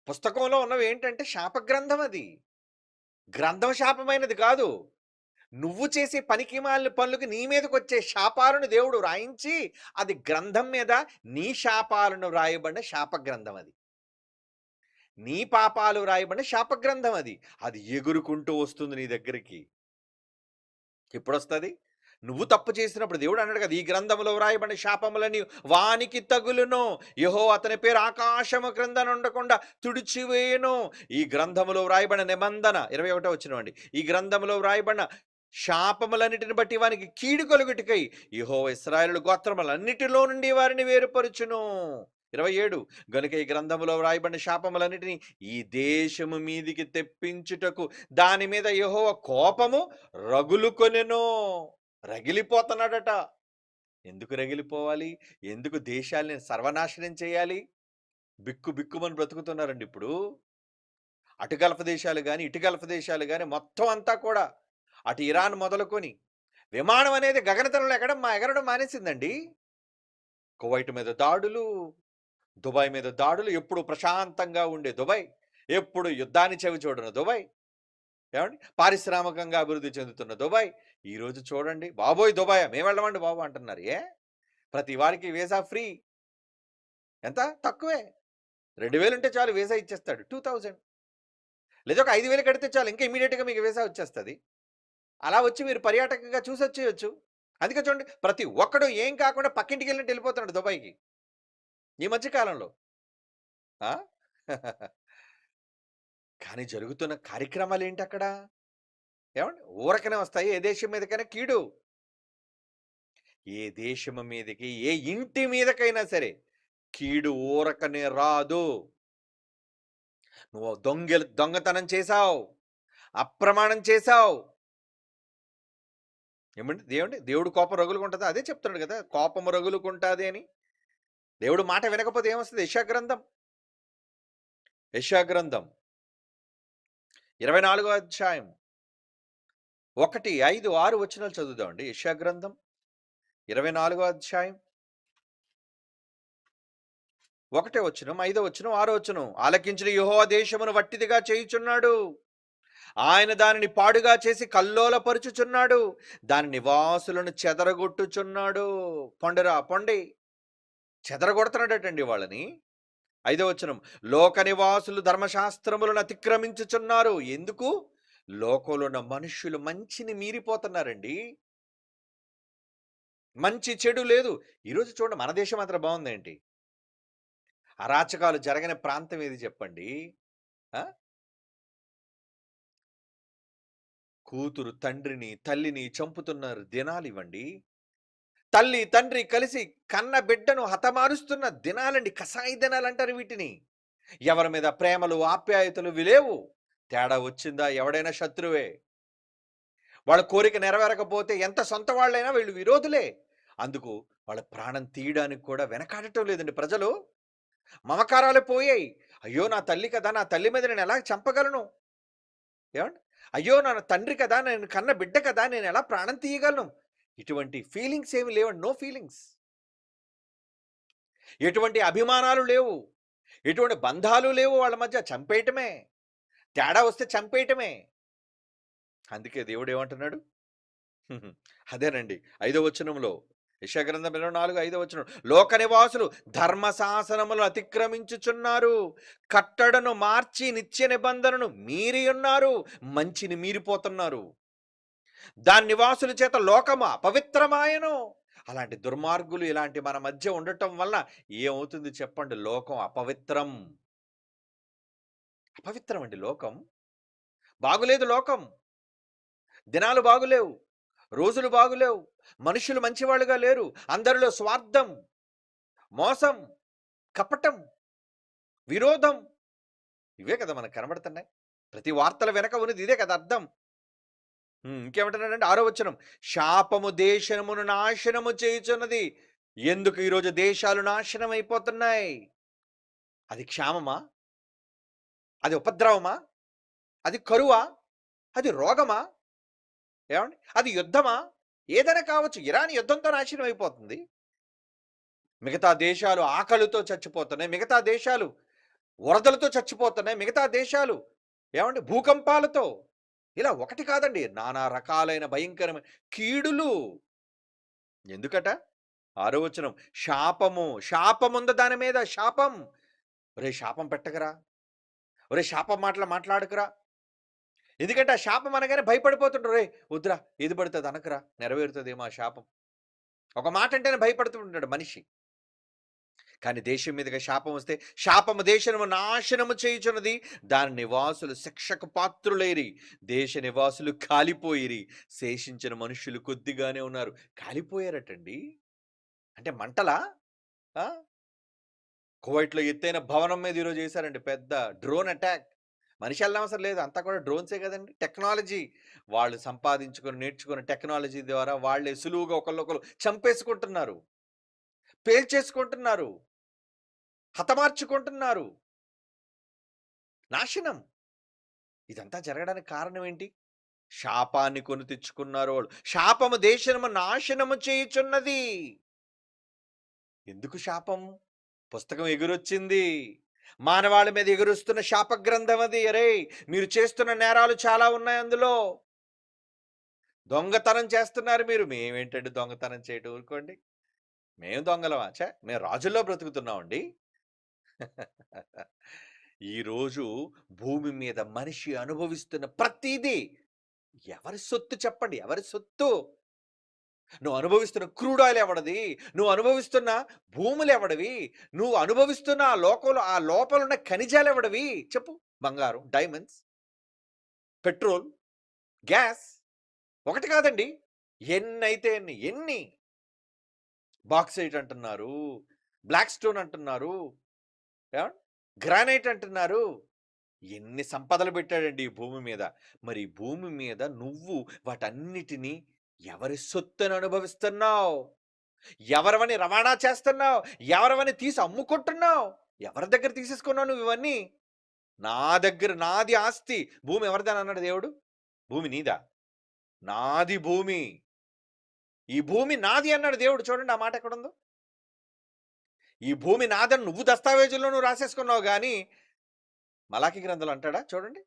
A: పుస్తకంలో ఉన్నవి ఏంటంటే శాపగ్రంథం అది. గ్రంథం శాపమైనది కాదు. నువ్వు చేసే పనికిమాలిన పనులకు నీ మీదకొచ్చే శాపాలను దేవుడు రాయించి, అది గ్రంథం మీద నీ శాపాలను వ్రాయబడిన శాపగ్రంథం అది. నీ పాపాలు వ్రాయబడిన శాపగ్రంథం అది. అది ఎగురుకుంటూ వస్తుంది నీ దగ్గరికి. ఎప్పుడొస్తది? నువ్వు తప్పు చేసినప్పుడు. దేవుడు అన్నాడు కదా, ఈ గ్రంథంలో వ్రాయబడిన శాపములని వానికి తగులును. యెహోవా అతని పేరు ఆకాశము క్రింద నుండకుండా తుడిచివేయును. ఈ గ్రంథములో వ్రాయబడిన నిబంధన 21వ వచనమండి. ఈ గ్రంథములో వ్రాయబడిన శాపములన్నిటిని బట్టి వానికి కీడు కలుగుటకై యెహోవా ఇశ్రాయేలు గోత్రములన్నిటిలో నుండి వారిని వేరుపరుచును. 27 గనుక ఈ గ్రంథములో వ్రాయబడిన శాపములన్నిటిని ఈ దేశము మీదికి తెప్పించుటకు దాని మీద యెహోవా కోపము రగులుకొనెను. రగిలిపోతున్నాడట. ఎందుకు రగిలిపోవాలి? ఎందుకు దేశాల్ని సర్వనాశనం చేయాలి? బిక్కు బిక్కుమని బ్రతుకుతున్నారండి ఇప్పుడు. అటు గల్ఫ్ దేశాలు గాని, ఇటు గల్ఫ్ దేశాలు గాని మొత్తం అంతా కూడా అటు ఇరాన్ మొదలుకొని విమానం అనేది గగనతలంలో ఎగరడం మానేసిందండి. కువైట్ మీద దాడులు, దుబాయ్ మీద దాడులు. ఎప్పుడు ప్రశాంతంగా ఉండే దుబాయ్, ఎప్పుడు యుద్ధాన్ని చవి చూడను దుబాయ్, ఏమండి పారిశ్రామికంగా అభివృద్ధి చెందుతున్న దుబాయ్. ఈరోజు చూడండి, బాబోయ్ దుబాయ్ మేము వెళ్ళమండి బాబు అంటున్నారు. ప్రతి వారికి వీసా ఫ్రీ. ఎంత తక్కువే. 2000 ఉంటే చాలు వీసా ఇచ్చేస్తాడు. 2000 లేదా ఒక 5000 కడితే చాలు, ఇంకా ఇమీడియట్గా మీకు వీసా వచ్చేస్తుంది. అలా వచ్చి మీరు పర్యాటకంగా చూసి వచ్చేయచ్చు. అందుకే చూడండి, ప్రతి ఒక్కడు ఏం కాకుండా పక్కింటికి వెళ్ళినట్టు వెళ్ళిపోతున్నాడు దుబాయ్కి ఈ మధ్య కాలంలో. ఆ? కానీ జరుగుతున్న కార్యక్రమాలు ఏంటి అక్కడ? ఏమండి ఊరకనే వస్తాయి. ఏ దేశం మీదకైనా కీడు. ఏ దేశము మీదకి, ఏ ఇంటి మీదకైనా సరే కీడు ఊరకనే రాదు. నువ్వు దొంగతనం చేశావు, అప్రమాణం చేశావు, దేవుడు కోపం రగులుకుంటుందా? అదే చెప్తున్నాడు కదా, కోపం రగులుకుంటుంది అని. దేవుడు మాట వినకపోతే ఏమొస్తుంది? యెషయా గ్రంథం 24వ అధ్యాయం 1, 5, 6 వచనాలు చదువుదామండి. యెషయా గ్రంథం 24వ అధ్యాయం 1వ వచనం, 5వ వచనం, 6వ వచనం. ఆలకించిన యెహోవా దేశమును వట్టిదిగా చేయుచున్నాడు. ఆయన దానిని పాడుగా చేసి కల్లోలపరుచుచున్నాడు. దాని నివాసులను చెదరగొట్టుచున్నాడు. పొండి చెదరగొడుతున్నాడటండి వాళ్ళని. 5వ వచనం, లోక నివాసులు ధర్మశాస్త్రములను అతిక్రమించుచున్నారు. ఎందుకు? లోకంలో ఉన్న మనుష్యులు మంచిని మీరిపోతున్నారండి. మంచి చెడు లేదు. ఈరోజు చూడండి, మన దేశం మాత్రం బాగుందేంటి? అరాచకాలు జరగని ప్రాంతం ఏది చెప్పండి? ఆ? కూతురు తండ్రిని, తల్లిని చంపుతున్నారు దినాలివండి. తల్లి, తండ్రి కలిసి కన్న బిడ్డను హతమారుస్తున్న దినాలండి. కసాయి దినాలంటారు వీటిని. ఎవరి మీద ప్రేమలు, ఆప్యాయతలు లేవు. తేడా వచ్చిందా ఎవడైనా శత్రువే. వాళ్ళ కోరిక నెరవేరకపోతే ఎంత సొంత వాళ్ళైనా వీళ్ళు విరోధులే. అందుకు వాళ్ళ ప్రాణం తీయడానికి కూడా వెనకాడటం లేదండి ప్రజలు. మమకారాలు పోయాయి. అయ్యో! నా తల్లి కదా! నా తల్లి మీద నేను ఎలా చంపగలను? ఏవండి? అయ్యో! నా తండ్రి కదా! నేను కన్న బిడ్డ కదా! నేను ఎలా ప్రాణం తీయగలను? ఇటువంటి ఫీలింగ్స్ ఏమి లేవండి. No feelings. ఎటువంటి అభిమానాలు లేవు. ఎటువంటి బంధాలు లేవు వాళ్ళ మధ్య. చంపేయటమే. తేడా వస్తే చంపేయటమే. అందుకే దేవుడేమంటున్నాడు? హుహు. అదేనండి. 5వ వచనంలో, యెషయా గ్రంథం 24, 5వ వచనం, లోక నివాసులు ధర్మశాసనములను అతిక్రమించుచున్నారు. కట్టడను మార్చి నిత్య నిబంధనను మీరి ఉన్నారు. మంచిని మీరిపోతున్నారు. దాని నివాసుల చేత లోకము అపవిత్రమాయను. అలాంటి దుర్మార్గులు ఇలాంటి మన మధ్య ఉండటం వల్ల ఏమవుతుంది చెప్పండి? లోకం అపవిత్రం. అపవిత్రం అండి లోకం. బాగులేదు లోకం. దినాలు బాగులేవు. రోజులు బాగులేవు. మనుషులు మంచివాళ్ళుగా లేరు. అందరిలో స్వార్థం, మోసం, కపటం, విరోధం, ఇవే కదా మనకు కనబడుతున్నాయి. ప్రతి వార్తల వెనక ఉన్నది ఇదే కదా అర్థం. ఇంకేమంటున్నాడంటే 6వ వచనం, శాపము దేశమును నాశనము చేయుచున్నది. ఎందుకు ఈరోజు దేశాలు నాశనం అయిపోతున్నాయి? అది క్షామమా? అది ఉపద్రవమా? అది కరువా? అది రోగమా? ఏమండి? అది యుద్ధమా? ఏదైనా కావచ్చు. ఇరాన్ యుద్ధంతో నాశనం అయిపోతుంది. మిగతా దేశాలు ఆకలితో చచ్చిపోతున్నాయి. మిగతా దేశాలు వరదలతో చచ్చిపోతున్నాయి. మిగతా దేశాలు ఏమండి భూకంపాలతో. ఇలా ఒకటి కాదండి. నానా రకాలైన భయంకరమైన కీడులు. ఎందుకట? 6వ వచనం, శాపము. శాపముంది దాని మీద, శాపం. ఒరేయ్! శాపం పెట్టకురా. ఒరేయ్! శాపం మాటలు మాట్లాడకురా. ఎందుకంటే ఆ శాపం అనగానే భయపడిపోతుంటారు. ఒరేయ్! వద్దురా, ఏది పడితే అది అనకురా, నెరవేరుతదేమో ఆ శాపం. ఒక మాట అంటేనే భయపడుతూ ఉంటాడు మనిషి. కానీ దేశం మీదుగా శాపం వస్తే, శాపము దేశము నాశనము చేయుచున్నది. దాని నివాసులు శిక్షకు పాత్రులైరి. దేశ నివాసులు కాలిపోయిరి. శేషించిన మనుషులు కొద్దిగానే ఉన్నారు. కాలిపోయారటండి. అంటే మంటలా? ఆ! కువైట్‌లో ఎత్తైన భవనం మీద ఈరోజు చేశారండి పెద్ద డ్రోన్ అటాక్. మనిషి ఎళ్ళనవసరం లేదు. అంతా కూడా డ్రోన్సే గదండీ. టెక్నాలజీ. వాళ్ళు సంపాదించుకొని, నేర్చుకున్న టెక్నాలజీ ద్వారా వాళ్ళే సులువుగా ఒకళ్ళనొకళ్ళు చంపేసుకుంటున్నారు. పేల్చేసుకుంటున్నారు. హతమార్చుకుంటున్నారు. నాశనం. ఇదంతా జరగడానికి కారణం ఏంటి? శాపాన్ని కొని తెచ్చుకున్నారు వాళ్ళు. శాపము దేశము నాశనము చేయుచున్నది. ఎందుకు శాపం? పుస్తకం ఎగురొచ్చింది. మానవాళి మీద ఎగురొస్తున్న శాప గ్రంథం అది. అరేయ్! మీరు చేస్తున్న నేరాలు చాలా ఉన్నాయి అందులో. దొంగతనం చేస్తున్నారు మీరు. మేమేంటండి దొంగతనం చేయటం, ఊరుకోండి. మేము దొంగలమా? ఛ! మేము రాజుల్లో బ్రతుకుతున్నామండి. ఈరోజు భూమి మీద మనిషి అనుభవిస్తున్న ప్రతీదీ ఎవరి సొత్తు చెప్పండి? ఎవరి సొత్తు? నువ్వు అనుభవిస్తున్న క్రూడ్ ఆయిల్ ఎవడిది? నువ్వు అనుభవిస్తున్న భూములెవడివి? నువ్వు అనుభవిస్తున్న ఆ లోకంలో ఆ లోపలున్న ఖనిజాలెవడివి? చెప్పు. బంగారం, డైమండ్స్, పెట్రోల్, గ్యాస్. ఒకటి కాదండి. ఎన్నైతే ఎన్ని. ఎన్ని. బాక్సైట్ అంటున్నారు. బ్లాక్ స్టోన్ అంటున్నారు. ఏవండి? గ్రానైట్ అంటున్నారు. ఎన్ని సంపదలు పెట్టాడండి ఈ భూమి మీద. మరి ఈ భూమి మీద నువ్వు వాటన్నిటిని ఎవరి సొత్తుని అనుభవిస్తున్నావు? ఎవరివని రవాణా చేస్తున్నావు? ఎవరివని తీసి అమ్ముకుంటున్నావు? ఎవరి దగ్గర తీసేసుకున్నావు నువ్వు ఇవన్నీ? నా దగ్గర నాది ఆస్తి. భూమి ఎవరిదని అన్నాడు దేవుడు? భూమి నీదా? నాది భూమి. ఈ భూమి నాది అన్నాడు దేవుడు. చూడండి ఆ మాట ఎక్కడుందో. ఈ భూమి నాదని నువ్వు దస్తావేజుల్లో నువ్వు రాసేసుకున్నావు గానీ, మలాకి గ్రంథంలో అంటాడా? చూడండి.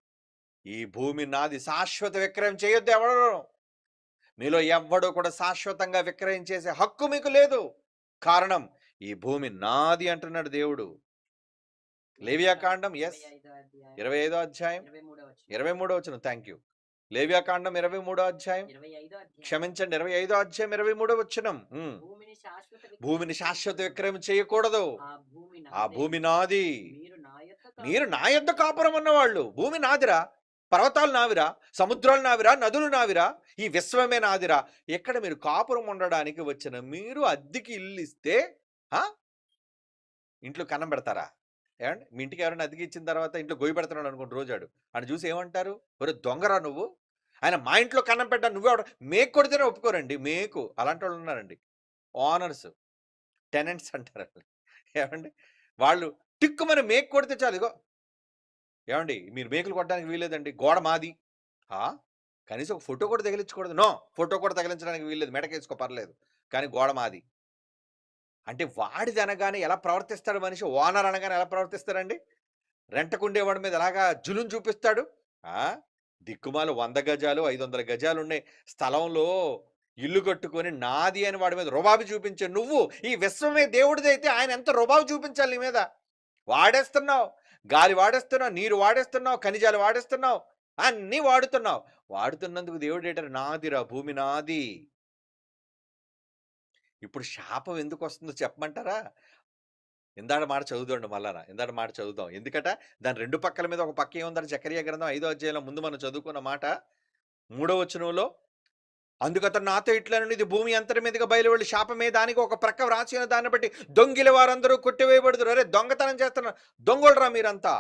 A: ఈ భూమి నాది, శాశ్వత విక్రయం చేయొద్దు ఎవడును. మీలో ఎవ్వడు కూడా శాశ్వతంగా విక్రయం చేసే హక్కు మీకు లేదు. కారణం, ఈ భూమి నాది అంటున్నాడు దేవుడు. లేవియాకాండం 25వ అధ్యాయం 23వ వచనం. Thank you. లేవియాకాండం 23వ అధ్యాయం, క్షమించండి 25వ అధ్యాయం 23వ వచనం. భూమిని శాశ్వత విక్రయం చేయకూడదు, ఆ భూమి నాది, మీరు నా యొద్ద కాపురం అన్నవాళ్ళు. భూమి నాదిరా, పర్వతాలు నావిరా, సముద్రాలు నావిరా, నదులు నావిరా, ఈ విశ్వమే నాదిరా. ఎక్కడ మీరు కాపురం ఉండడానికి వచ్చిన మీరు అద్దెకి ఇల్లు ఇస్తే ఇంట్లో కన్నం పెడతారా? ఏమండి, మీ ఇంటికి ఎవరైనా అద్దెకి ఇచ్చిన తర్వాత ఇంట్లో గొయ్యి పెడుతున్నాడు అనుకోండి రోజాడు, అని చూసి ఏమంటారు? ఒరే దొంగరా నువ్వు, ఆయన మా ఇంట్లో కన్నం పెట్టా, నువ్వెవడ? మేకు కొడితేనే ఒప్పుకోరండి. మేకు అలాంటి వాళ్ళు ఉన్నారండి. ఓనర్స్, టెనెంట్స్ అంటారు. ఏమండి, వాళ్ళు టిక్కుమని మేకు కొడితే చాలు. ఇగో ఏమండి, మీరు మేకులు కొట్టడానికి వీల్లేదండి, గోడ మాది. కనీసం ఒక ఫోటో కూడా తగిలించకూడదు. నో, ఫోటో కూడా తగిలించడానికి వీల్లేదు, మెడకేసుకో పర్లేదు, కానీ గోడ మాది. అంటే వాడిది అనగానే ఎలా ప్రవర్తిస్తాడు మనిషి? ఓనర్ అనగానే ఎలా ప్రవర్తిస్తాడండి? రెంటకుండేవాడి మీద ఎలాగా జులుం చూపిస్తాడు? దిక్కుమాలు 100 గజాలు 500 గజాలు ఉన్నాయి స్థలంలో ఇల్లు కట్టుకొని నాది అని వాడి మీద రుబాబు చూపించే నువ్వు, ఈ విశ్వమే దేవుడిదైతే ఆయన ఎంత రుబాబు చూపించాలి నీ మీద? వాడేస్తున్నావు, గాలి వాడేస్తున్నావు, నీరు వాడేస్తున్నావు, ఖనిజాలు వాడేస్తున్నావు, అన్నీ వాడుతున్నావు. వాడుతున్నందుకు దేవుడు ఏంటారు? నాదిరా, భూమి నాది. ఇప్పుడు శాపం ఎందుకు వస్తుందో చెప్పమంటారా? ఇందాడ మాట చదువుదాండి, మళ్ళా ఇందాడ మాట చదువుదాం. ఎందుకట దాని 2 పక్కల మీద ఒక పక్క ఏముందని జకర్యా గ్రంథం 5వ అధ్యాయంలో ముందు మనం చదువుకున్న మాట 3వ వచనంలో, అందుకతను నాతో ఇట్లనను, ఇది భూమి అంతటి మీదుగా బయలువెళ్ళి శాపమే, దానికి ఒక ప్రక్క వ్రాసిన దాన్ని బట్టి దొంగిల వారందరూ కొట్టివేయబడుదురు. అరే దొంగతనం చేస్తున్నారు, దొంగలరా మీరంతా,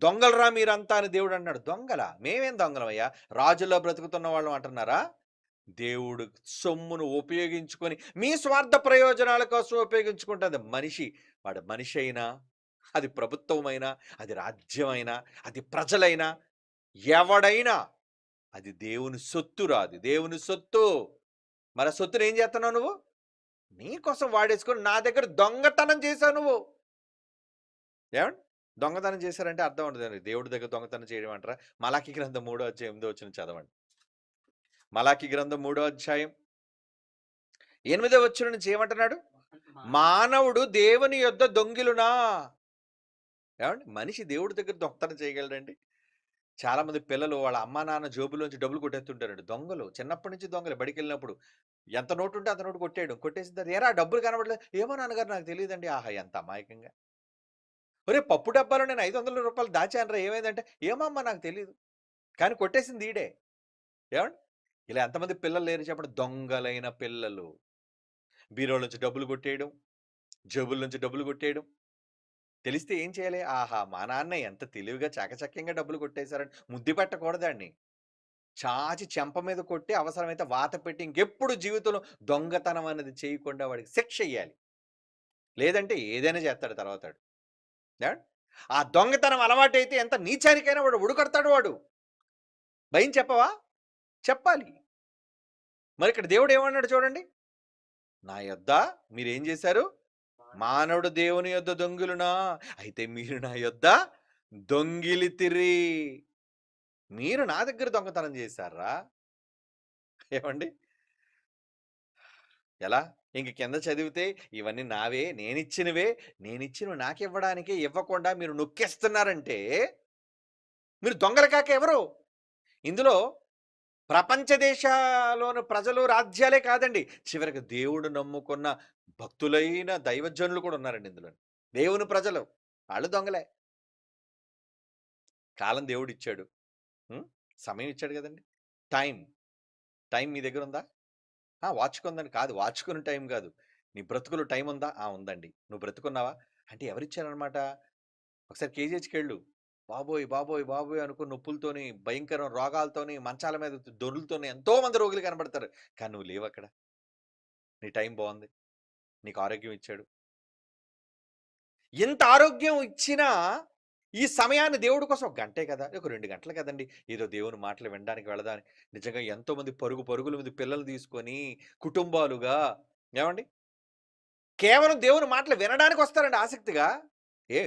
A: దొంగలరా మీరంతా అని దేవుడు అన్నాడు. దొంగలా? మేమేం దొంగలమయ్యా, రాజుల్లో బ్రతుకుతున్న వాళ్ళం అంటున్నారా? దేవుడు సొమ్మును ఉపయోగించుకొని మీ స్వార్థ ప్రయోజనాల కోసం ఉపయోగించుకుంటుంది మనిషి. వాడు మనిషి అయినా, అది ప్రభుత్వమైనా, అది రాజ్యమైనా, అది ప్రజలైనా, ఎవడైనా అది దేవుని సొత్తు రాదు, దేవుని సొత్తు. మరి సొత్తుని ఏం చేస్తున్నావు నువ్వు? నీకోసం వాడేసుకొని నా దగ్గర దొంగతనం చేశావు నువ్వు. ఏమండి, దొంగతనం చేశారంటే అర్థం ఉండదు. దేవుడి దగ్గర దొంగతనం చేయడం అంటారా? మలాకి గ్రంథం 3వ అధ్యాయం 8వ వచనం చదవండి. మలాకి గ్రంథం 3వ అధ్యాయం 8వ వచనం నుంచి ఏమంటున్నాడు? మానవుడు దేవుని యొద్ద దొంగిలునా. ఏమండి, మనిషి దేవుడి దగ్గర దొంగతనం చేయగలడండి? చాలా మంది పిల్లలు వాళ్ళ అమ్మా నాన్న జోబులోంచి డబ్బులు కొట్టేస్తుంటారండి. దొంగలు, చిన్నప్పటి నుంచి దొంగలు. బడికి వెళ్ళినప్పుడు ఎంత నోటు ఉంటే అంత నోటు కొట్టేయడం, కొట్టేసిన తర్వాత ఏరా డబ్బులు కనబడలేదు, ఏమో నాన్నగారు నాకు తెలియదండి. ఆహా, ఎంత అమాయకంగా. ఒరే పప్పు డబ్బాలో నేను 500 రూపాయలు దాచానరా, ఏమైందంటే ఏమమ్మా నాకు తెలియదు, కానీ కొట్టేసింది ఈడే. ఏమండి, ఇలా ఎంతమంది పిల్లలు లేరు చెప్పండి? దొంగలైన పిల్లలు. బీరోల నుంచి డబ్బులు కొట్టేయడం, జేబుల నుంచి డబ్బులు కొట్టేయడం. తెలిస్తే ఏం చేయాలి? ఆహా, మా నాన్న ఎంత తెలివిగా చాకచక్యంగా డబ్బులు కొట్టేశారని ముద్దు పెట్టకూడదండి. చాచి చెంప మీద కొట్టి అవసరమైతే వాత పెట్టి ఇంకెప్పుడు జీవితంలో దొంగతనం అనేది చేయకుండా వాడికి శిక్ష ఇయ్యాలి. లేదంటే ఏదైనా చేస్తాడు తర్వాత. ఆ దొంగతనం అలవాటైతే ఎంత నీచానికైనా వాడు ఉడుకడతాడు. వాడు భయం చెప్పవా? చెప్పాలి. మరి ఇక్కడ దేవుడు ఏమన్నాడు చూడండి, నా యొద్ద మీరేం చేశారు? మానవుడు దేవుని యొద్ద దొంగిలునా, అయితే మీరు నా యొద్ద దొంగిలితిరి. మీరు నా దగ్గర దొంగతనం చేశారా? ఏమండి, ఎలా? ఇంక కింద చదివితే ఇవన్నీ నావే, నేనిచ్చినవే, నేనిచ్చినవి నాకివ్వడానికే ఇవ్వకుండా మీరు నొక్కేస్తున్నారంటే మీరు దొంగలు కాక ఎవరు? ఇందులో ప్రపంచ దేశాల్లోని ప్రజలు, రాజ్యాలే కాదండి, చివరికి దేవుడు నమ్ముకున్న భక్తులైన దైవజనులు కూడా ఉన్నారండి ఇందులో. దేవుని ప్రజలు, వాళ్ళు దొంగలే. కాలం దేవుడు ఇచ్చాడు, సమయం ఇచ్చాడు కదండి. టైం మీ దగ్గర ఉందా? వాచుకుందని కాదు, వాచుకున్న టైం కాదు, నీ బ్రతుకులు టైం ఉందా? ఉందండి. నువ్వు బ్రతుకున్నావా అంటే ఎవరిచ్చారనమాట? ఒకసారి కేజీహెచ్కి వెళ్ళు, బాబోయ్ బాబోయ్ బాబోయ్ అనుకుని నొప్పులతోని, భయంకర రోగాలతోని, మంచాల మీద దొరులతోని ఎంతో మంది రోగులు కనబడతారు. కానీ నువ్వు లేవు అక్కడ. నీ టైం బాగుంది, నీకు ఆరోగ్యం ఇచ్చాడు. ఎంత ఆరోగ్యం ఇచ్చినా ఈ సమయాన్ని దేవుడి కోసం 1 గంటే కదా, ఒక 2 గంటలు కదండి, ఏదో దేవుని మాటలు వినడానికి వెళదాని. నిజంగా ఎంతో మంది పరుగుల మీద పిల్లలు తీసుకొని కుటుంబాలుగా, ఏమండి, కేవలం దేవుని మాటలు వినడానికి వస్తారండి ఆసక్తిగా.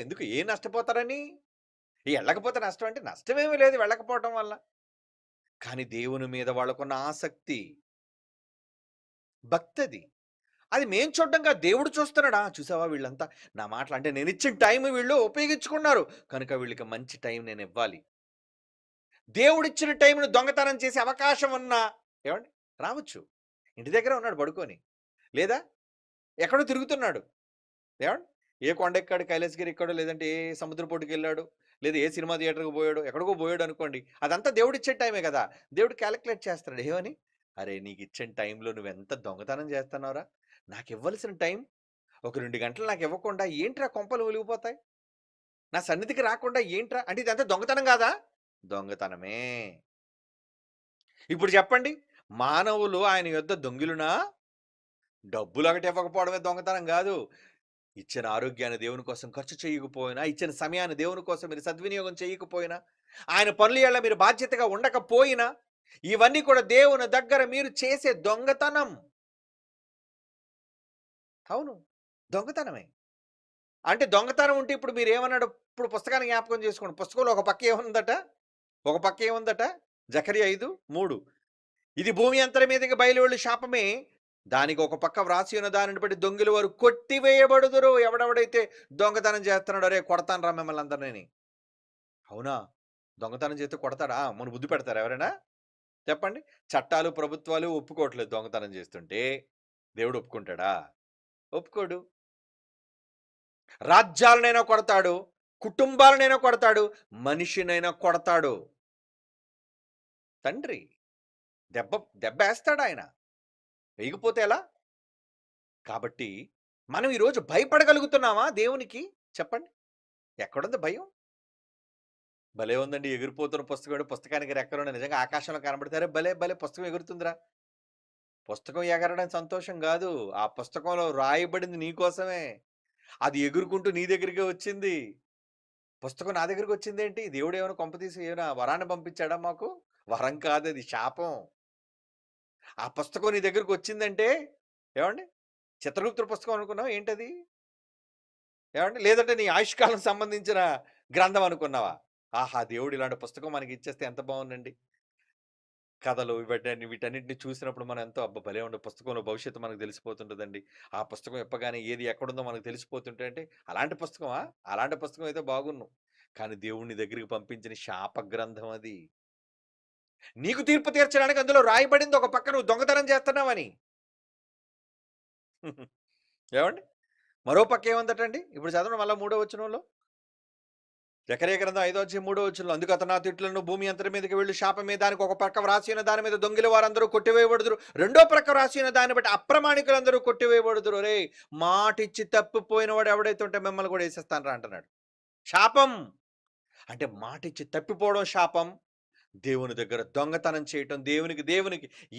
A: ఎందుకు? ఏం నష్టపోతారని? వెళ్ళకపోతే నష్టం అంటే నష్టమేమీ లేదు వెళ్ళకపోవటం వల్ల. కానీ దేవుని మీద వాళ్ళకున్న ఆసక్తి, భక్తది. అది మేము చూడడం కాదు, దేవుడు చూస్తున్నాడా? చూసావా వీళ్ళంతా నా మాటలు అంటే నేనిచ్చిన టైం వీళ్ళు ఉపయోగించుకున్నారు. కనుక వీళ్ళకి మంచి టైం నేనివ్వాలి. దేవుడిచ్చిన టైంను దొంగతనం చేసే అవకాశం ఉన్నా ఏవండీ రావచ్చు. ఇంటి దగ్గరే ఉన్నాడు పడుకొని. లేదా ఎక్కడో తిరుగుతున్నాడు. ఏవండీ ఏ కొండెక్కాడు, కైలాసగిరి ఎక్కాడో, లేదంటే ఏ సముద్రపోటుకెళ్ళాడు, లేదా ఏ సినిమా థియేటర్‌కి పోయాడో, ఎక్కడికో పోయాడనుకోండి. అదంతా దేవుడిచ్చే టైమే గదా! దేవుడు కాలిక్యులేట్ చేస్తాడు. ఏమని? "అరే! నీకిచ్చిన టైంలో నువ్వెంత దొంగతనం చేస్తున్నావురా? నాకివ్వాల్సిన టైం ఒక 2 గంటలు నాకివ్వకుండా ఏంట్రా కొంపలు ఒలిగిపోతాయి? నా సన్నిధికి రాకుండా ఏంట్రా?" అంటే ఇదంతా దొంగతనం గాదా? దొంగతనమే. ఇప్పుడు చెప్పండి. మానవులు ఆయన యొద్ద దొంగిలునా? డబ్బులొకటి ఇవ్వకపోవడమే దొంగతనం గాదు. ఇచ్చిన ఆరోగ్యాన్ని దేవుని కోసం ఖర్చు చేయకపోయినా, ఇచ్చిన సమయాన్ని దేవుని కోసం మీరు సద్వినియోగం చేయకపోయినా, ఆయన పనుల ఎడల మీరు బాధ్యతగా ఉండకపోయినా, ఇవన్నీ కూడా దేవుని దగ్గర మీరు చేసే దొంగతనం. అవును. దొంగతనమే. అంటే దొంగతనం ఉంటే ఇప్పుడు మీరేమన్నాడు? ఇప్పుడు పుస్తకాన్ని జ్ఞాపకం చేసుకోండి. పుస్తకంలో ఒక పక్క ఏముందట? ఒక పక్క ఏముందట? జకర్యా 5:3 ఇది భూమి అంతరి మీదకి బయలువెళ్ళు శాపమే. దానికి ఒక పక్క వ్రాసి ఉన్న దానిని బట్టి దొంగిల వారు కొట్టివేయబడుదురు. ఎవడెవడైతే దొంగతనం చేస్తున్నాడో, "అరే కొడతానురా మిమ్మల్ని అందరిని." అవునా? దొంగతనం చేస్తే కొడతాడా? మన బుద్ధి పెడతారా ఎవరైనా? చెప్పండి. చట్టాలు, ప్రభుత్వాలు ఒప్పుకోవట్లేదు దొంగతనం చేస్తుంటే. దేవుడు ఒప్పుకుంటాడా? ఒప్పుకోడు. రాజ్యాలనైనా కొడతాడు, కుటుంబాలనైనా కొడతాడు, మనిషినైనా కొడతాడు. తండ్రి. దెబ్బ దెబ్బేస్తాడాయన. వేయకపోతే ఎలా? కాబట్టి మనం ఈరోజు భయపడగలుగుతున్నామా దేవునికి? చెప్పండి. ఎక్కడుంది భయం? భలే ఉందండి ఎగిరిపోతున్న పుస్తకం, పుస్తకానికి రెక్కలున్నాయి. నిజంగా ఆకాశంలో కనబడితే అరే భలే! భలే! పుస్తకం ఎగురుతుందిరా. పుస్తకం ఎగరడం సంతోషం గాదు. ఆ పుస్తకంలో రాయబడింది నీ కోసమే. అది ఎగురుకుంటూ నీ దగ్గరికే వచ్చింది. పుస్తకం నా దగ్గరికొచ్చిందేంటి? దేవుడేమైనా కొంపదీసి ఏమైనా వరాన్ని పంపించాడా మాకు? వరం కాదది శాపం. ఆ పుస్తకం నీ దగ్గరికొచ్చిందంటే ఏవండీ? చిత్రగుప్తుడి పుస్తకం అనుకున్నావా ఏంటది? ఏవండీ? లేదంటే నీ ఆయుష్కాలం సంబంధించిన గ్రంథం అనుకున్నావా? ఆహా! దేవుడు ఇలాంటి పుస్తకం మనకిచ్చేస్తే ఎంత బావుండండి. కథలు వీటన్నిటిని చూసినప్పుడు మనం ఎంతో అబ్బా! భలే ఉండే పుస్తకంలో భవిష్యత్తు మనకు తెలిసిపోతుంటదండి. ఆ పుస్తకం ఇప్పగానే ఏది ఎక్కడుందో మనకు తెలిసిపోతుంటే అంటే, అలాంటి పుస్తకమా? అలాంటి పుస్తకం అయితే బాగున్ను. కానీ దేవుడు నీ దగ్గరికి పంపించిన శాప గ్రంథం అది. నీకు తీర్పు తీర్చడానికి అందులో రాయబడింది ఒక పక్క నువ్వు దొంగతనం చేస్తున్నావని. ఏవండీ? మరో పక్క ఏముందటండి? ఇప్పుడు చదవండి మళ్ళా మూడో వచనంలో. జకర్యా గ్రంథం 5వ అధ్యాయం 3వ వచనంలో అందుకు అతడు నా తిట్లను భూమి అంతటి మీదకి వెళ్ళు శాపమే దానికి ఒక ప్రక్క వ్రాసి ఉన్న దాని మీద దొంగిల వారందరూ కొట్టివేయబడుదురు. రెండో ప్రక్క వ్రాసి ఉన్న దాన్ని బట్టి అప్రమాణికులందరూ కొట్టివేయబడుదురు. ఒరేయ్! మాటిచ్చి తప్పిపోయిన వాడు ఎవడైతే ఉంటే మిమ్మల్ని కూడా ఏసేస్తానురా అంటున్నాడు. శాపం. అంటే మాటిచ్చి తప్పిపోవడం శాపం. దేవుని దగ్గర దొంగతనం చేయటం, దేవునికి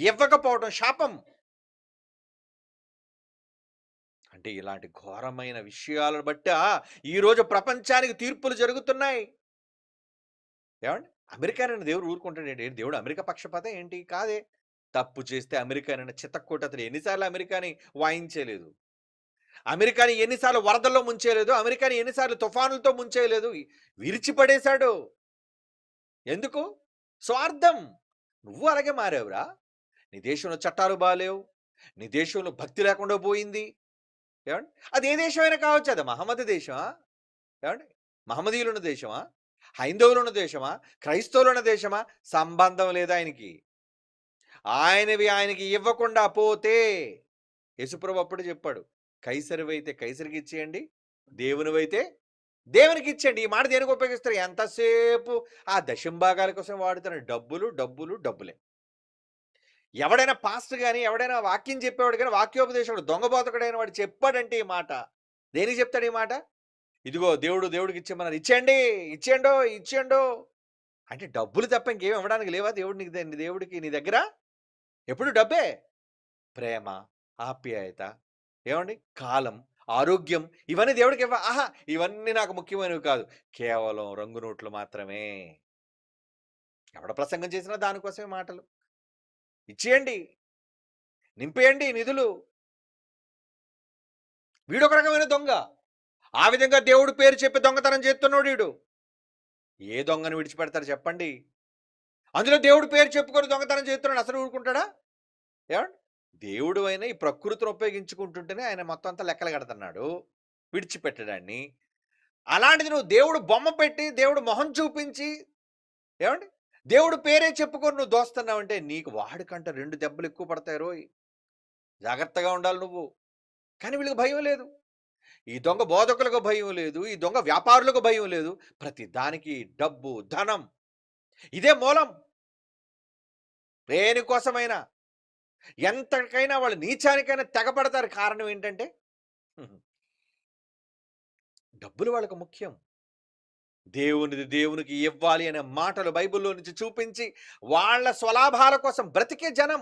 A: ఇవ్వకపోవడం శాపం. అంటే ఇలాంటి ఘోరమైన విషయాలను బట్టా ఈరోజు ప్రపంచానికి తీర్పులు జరుగుతున్నాయి. ఏవండీ? అమెరికానైనా దేవుడు ఊరుకుంటాడేంటి? ఏంటి దేవుడు అమెరికా పక్షపాతా ఏంటి? కాదే. తప్పు చేస్తే అమెరికానైనా చితక్కొట్టి అతడు ఎన్ని సార్లు అమెరికాని వాయించేయలేదు. అమెరికాని ఎన్ని సార్లు వరదల్లో ముంచేయలేదు. అమెరికాని ఎన్ని సార్లు తుఫానులతో ముంచేయలేదు. విరిచిపడేశాడు. ఎందుకు? స్వార్థం. నువ్వు అలాగే మారావురా. నీ దేశంలో చట్టాలు బాలేవు. నీ దేశంలో భక్తి లేకుండా పోయింది. ఏవండీ? అది ఏ దేశమైనా కావచ్చు. అది మహమ్మదీ దేశమా? ఏవండీ? మహమ్మదీయులున్న దేశమా? హైందవులున్న దేశమా? క్రైస్తవులున్న దేశమా? సంబంధం లేదు ఆయనకి. ఆయనవి ఆయనకి ఇవ్వకుండా పోతే యేసుప్రభు అప్పుడే చెప్పాడు. కైసరివైతే కైసరికిచ్చేయండి. దేవునివైతే దేవునికిచ్చేయండి. ఈ మాట దేనికి ఉపయోగిస్తారు? ఎంతసేపు ఆ దశంభాగాల కోసం వాడుతున్న డబ్బులు, డబ్బులు, డబ్బులే. ఎవడైనా పాస్టర్ గాని, ఎవడైనా వాక్యం చెప్పేవాడు గాని, వాక్యోపదేశకుడు దొంగ బోధకుడైన వాడు చెప్పాడంటే ఈ మాట. దేనికి చెప్తాడు ఈ మాట? ఇదిగో దేవుడికిచ్చేయమన్నారు. ఇచ్చేయండి, ఇచ్చేయండో, ఇచ్చేయండో. అంటే డబ్బులు తప్ప ఇంకేమి ఇవ్వడానికి లేవా దేవుడికి నీ దగ్గర? ఎప్పుడు డబ్బే. ప్రేమ, ఆప్యాయత, ఏవండీ? కాలం, ఆరోగ్యం ఇవన్నీ ఆహా! ఇవన్నీ నాకు ముఖ్యమైనవి కాదు. కేవలం రంగు నోట్లు మాత్రమే. ఎవడ ప్రసంగం చేసినా దానికోసమే మాటలు. ఇచ్చేయండి, నింపేయండి నిధులు. వీడొక రకమైన దొంగ. ఆ విధంగా దేవుడు పేరు చెప్పి దొంగతనం చేస్తున్నాడు ఈడు. ఏ దొంగను విడిచిపెడతారు చెప్పండి? అందులో దేవుడు పేరు చెప్పుకొని దొంగతనం చేస్తున్నాడు అసలు ఊరుకుంటాడా? ఏవండీ? దేవుడు అయినా ఈ ప్రకృతిని ఉపయోగించుకుంటుంటేనే ఆయన మొత్తం అంతా లెక్కలు కడుతున్నాడు విడిచిపెట్టడాన్ని. అలాంటిది నువ్వు దేవుడు బొమ్మ పెట్టి, దేవుడు మొహం చూపించి, ఏవండి? దేవుడు పేరే చెప్పుకొని నువ్వు దోస్తున్నావంటే నీకు వాడికంట 2 దెబ్బలు ఎక్కువ పడతాయి. జాగ్రత్తగా ఉండాలి నువ్వు. కానీ వీళ్ళకి భయం లేదు. ఈ దొంగ బోధకులకు భయం లేదు. ఈ దొంగ వ్యాపారులకు భయం లేదు. ప్రతి దానికి డబ్బు, ధనం ఇదే మూలం. దేనికోసమైనా, ఎంతకైనా వాళ్ళు నీచానికైనా తెగపడతారు. కారణం ఏంటంటే డబ్బులు వాళ్ళకి ముఖ్యం. దేవునిది దేవునికి ఇవ్వాలి అనే మాటలు బైబిల్‌లో నుంచి చూపించి, వాళ్ళ స్వలాభాల కోసం బ్రతికే జనం.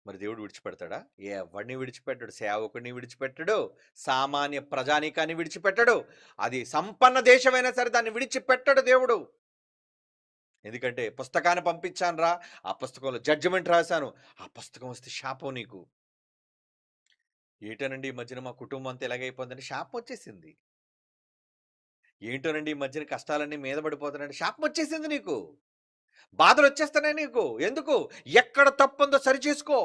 A: మరి దేవుడు విడిచిపెడతాడా? ఎవడిని విడిచిపెట్టడు. సేవకుడిని విడిచిపెట్టడు. సామాన్య ప్రజానీకాన్ని విడిచిపెట్టడు. అది సంపన్న దేశమైనా సరే దాన్ని విడిచిపెట్టడు దేవుడు. ఎందుకంటే పుస్తకాన్ని పంపించానురా, ఆ పుస్తకంలో జడ్జిమెంట్ రాశాను. ఆ పుస్తకం వస్తే శాపం నీకు. ఏటోనండి ఈ మధ్యన మా కుటుంబం అంతా ఎలాగైపోయిందంటే శాపం వచ్చేసింది. ఏంటోనండి ఈ మధ్యన కష్టాలన్నీ మీద పడిపోతున్నాయంటే శాపం వచ్చేసింది నీకు. బాధలు వచ్చేస్తున్నాయి నీకు. ఎందుకు? ఎక్కడ తప్పుందో సరిచేసుకో.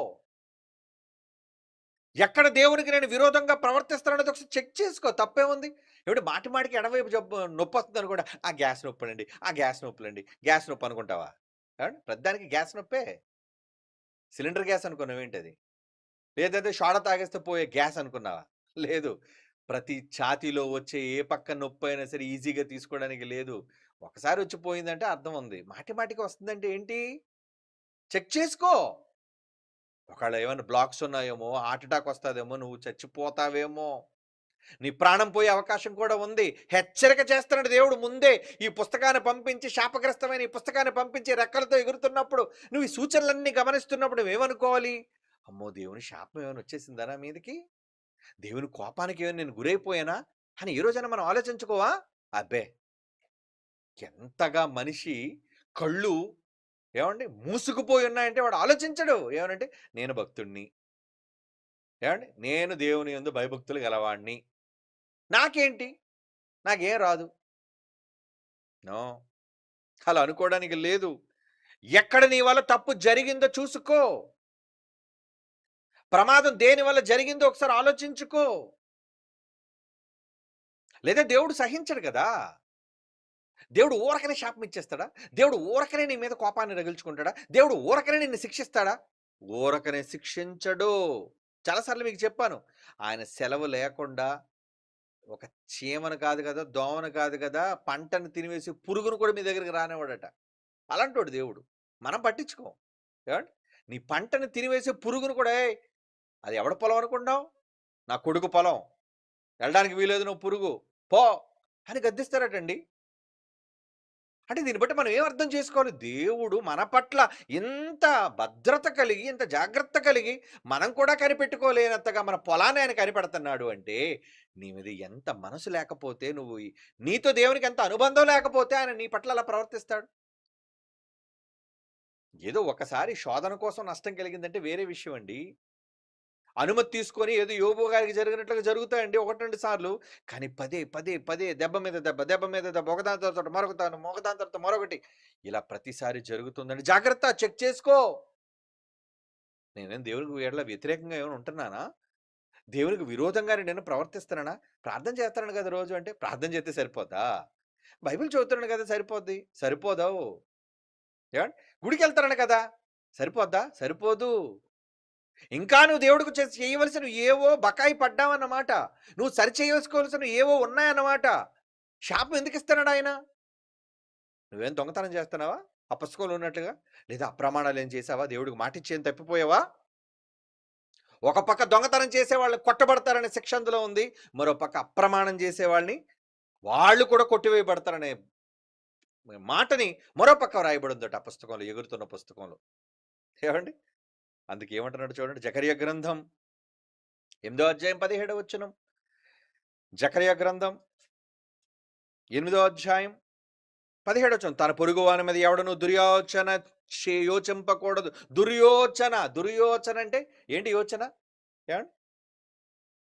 A: ఎక్కడ దేవునికి నేను విరోధంగా ప్రవర్తిస్తున్నానో ఒకసారి చెక్ చేసుకో. తప్పేముంది? ఏమిటి మాటి మాటికి ఎడమవైపు నొప్పొస్తుంది అనుకోండి. ఆ గ్యాస్ నొప్పులండి, ఆ గ్యాస్ నొప్పులండి, గ్యాస్ నొప్పి అనుకుంటావా? ఏవండి? ప్రతిదానికి గ్యాస్ నొప్పే. సిలిండర్ గ్యాస్ అనుకున్నావేంటది? లేదంటే సోడా తాగేస్తే పోయే గ్యాస్ అనుకున్నావా? లేదు. ప్రతి ఛాతీలో వచ్చే ఏ పక్క నొప్పైనా సరే ఈజీగా తీసుకోవడానికి లేదు. ఒకసారి వచ్చి పోయిందంటే అర్థం ఉంది. మాటి మాటికి వస్తుందంటే ఏంటి? చెక్ చేసుకో. ఒకవేళ ఏమైనా బ్లాక్స్ ఉన్నాయేమో, హార్ట్ అటాక్ వస్తదేమో, నువ్వు చచ్చిపోతావేమో, నీ ప్రాణం పోయే అవకాశం కూడా ఉంది. హెచ్చరిక చేస్తున్నాడు దేవుడు ముందే. ఈ పుస్తకాన్ని పంపించి, శాపగ్రస్తమైన ఈ పుస్తకాన్ని పంపించి రెక్కలతో ఎగురుతున్నప్పుడు, నువ్వు ఈ సూచనలన్నీ గమనిస్తున్నప్పుడు నువ్వేమనుకోవాలి? అమ్మో! దేవుని శాపం ఏమైనా వచ్చేసిందా నా మీదకి? దేవుని కోపానికి ఏమైనా నేను గురైపోయానా? అని ఏ రోజైనా మనం ఆలోచించుకోవా? అబ్బే! ఎంతగా మనిషి కళ్ళు ఏవండీ మూసుకుపోయి ఉన్నాయంటే వాడు ఆలోచించడు. ఏమనంటే నేను భక్తుడిని. ఏవండీ నేను దేవుని యందు భయభక్తులు గలవాడిని. నాకేంటి? నాకేం రాదు. నో. అలా అనుకోవడానికి లేదు. ఎక్కడ నీ వల్ల తప్పు జరిగిందో చూసుకో. ప్రమాదం దేని వల్ల జరిగిందో ఒకసారి ఆలోచించుకో. లేదా దేవుడు సహించడు కదా! దేవుడు ఊరకనే శాపం ఇచ్చేస్తాడా? దేవుడు ఊరకనే నీ మీద కోపాన్ని రగిల్చుకుంటాడా? దేవుడు ఊరకనే నిన్ను శిక్షిస్తాడా? ఊరకనే శిక్షించడు. చాలా సార్లు మీకు చెప్పాను. ఆయన సెలవు లేకుండా ఒక చీమను కాదు కదా, దోమను కాదు కదా, పంటను తినివేసి పురుగును కూడా మీ దగ్గరికి రానివ్వడట. అలాంటోడు దేవుడు. మనం పట్టించుకోం. ఏవండీ? నీ పంటను తినివేసే పురుగును కూడా అది ఎవడి పొలం అనుకుంటున్నావు? నా కొడుకు పొలం. వెళ్ళడానికి వీలేదు నువ్వు పురుగు. పో! అని గద్దిస్తారటండి. అంటే దీన్ని బట్టి మనం ఏం అర్థం చేసుకోవాలి? దేవుడు మన పట్ల ఇంత భద్రత కలిగి, ఇంత జాగ్రత్త కలిగి, మనం కూడా కనిపెట్టుకోలేనంతగా మన పొలాన్ని ఆయన కనిపెడుతున్నాడు అంటే, నీ మీద ఎంత మనసు లేకపోతే నువ్వు నీతో దేవునికి ఎంత అనుబంధం లేకపోతే ఆయన నీ పట్ల అలా ప్రవర్తిస్తాడు? ఏదో ఒకసారి శోధన కోసం నష్టం కలిగిందంటే వేరే విషయం అండి. అనుమతి తీసుకొని ఏదో యోబు గారికి జరిగినట్లుగా జరుగుతాయండి 1, 2 సార్లు. కానీ పదే, పదే, పదే దెబ్బ మీద దెబ్బ, దెబ్బ మీద దెబ్బ, ఒకదాని తర్వాత మరొకదాని, ఒకదాని తర్వాత మరొకటి. ఇలా ప్రతిసారి జరుగుతుందండి. జాగ్రత్త చెక్ చేసుకో. నేనేం దేవునికి ఎడల వ్యతిరేకంగా ఏమైనా ఉంటున్నానా? దేవునికి విరోధంగానే నేను ప్రవర్తిస్తున్నానా? ప్రార్థన చేస్తున్నాను కదా రోజు అంటే, ప్రార్థన చేస్తే సరిపోద్దా? బైబిల్ చదువుతున్నాను కదా సరిపోద్ది. సరిపోదవు. ఏవండీ? గుడికెళ్తున్నాను కదా! సరిపోద్దా? సరిపోదు. ఇంకా నువ్వు దేవుడికి చేయవలసినవి ఏవో బకాయి పడ్డావన్నమాట. నువ్వు సరిచేసుకోవాల్సినవి ఏవో ఉన్నాయన్నమాట. శాపం ఎందుకు ఇస్తున్నాడు ఆయన? నువ్వేం దొంగతనం చేస్తున్నావా? ఆ పుస్తకంలో ఉన్నట్లుగా? లేదా అప్రమాణాలేం చేశావా? దేవుడికి మాటిచ్చి ఏం తప్పిపోయావా? ఒక పక్క దొంగతనం చేసేవాళ్ళు కొట్టబడతారనే శిక్ష అందులో ఉంది. మరో పక్క అప్రమాణం చేసేవాళ్ళని వాళ్ళు కూడా కొట్టివేయబడతారనే మాటని మరో పక్క వ్రాయబడి ఉందట ఆ పుస్తకంలో, ఎగురుతున్న పుస్తకంలో. ఏవండీ? అందుకే ఏమంటున్నాడు చూడండి, జకర్యా గ్రంథం 8వ అధ్యాయం 17వ వచనం. జకర్యా గ్రంథం 8వ అధ్యాయం 17వ వచనం. తన పొరుగువాని మీద ఎవడను దుర్యోచన యోచింపకూడదు. దుర్యోచన. దుర్యోచన అంటే ఏంటి యోచన? ఏమండి?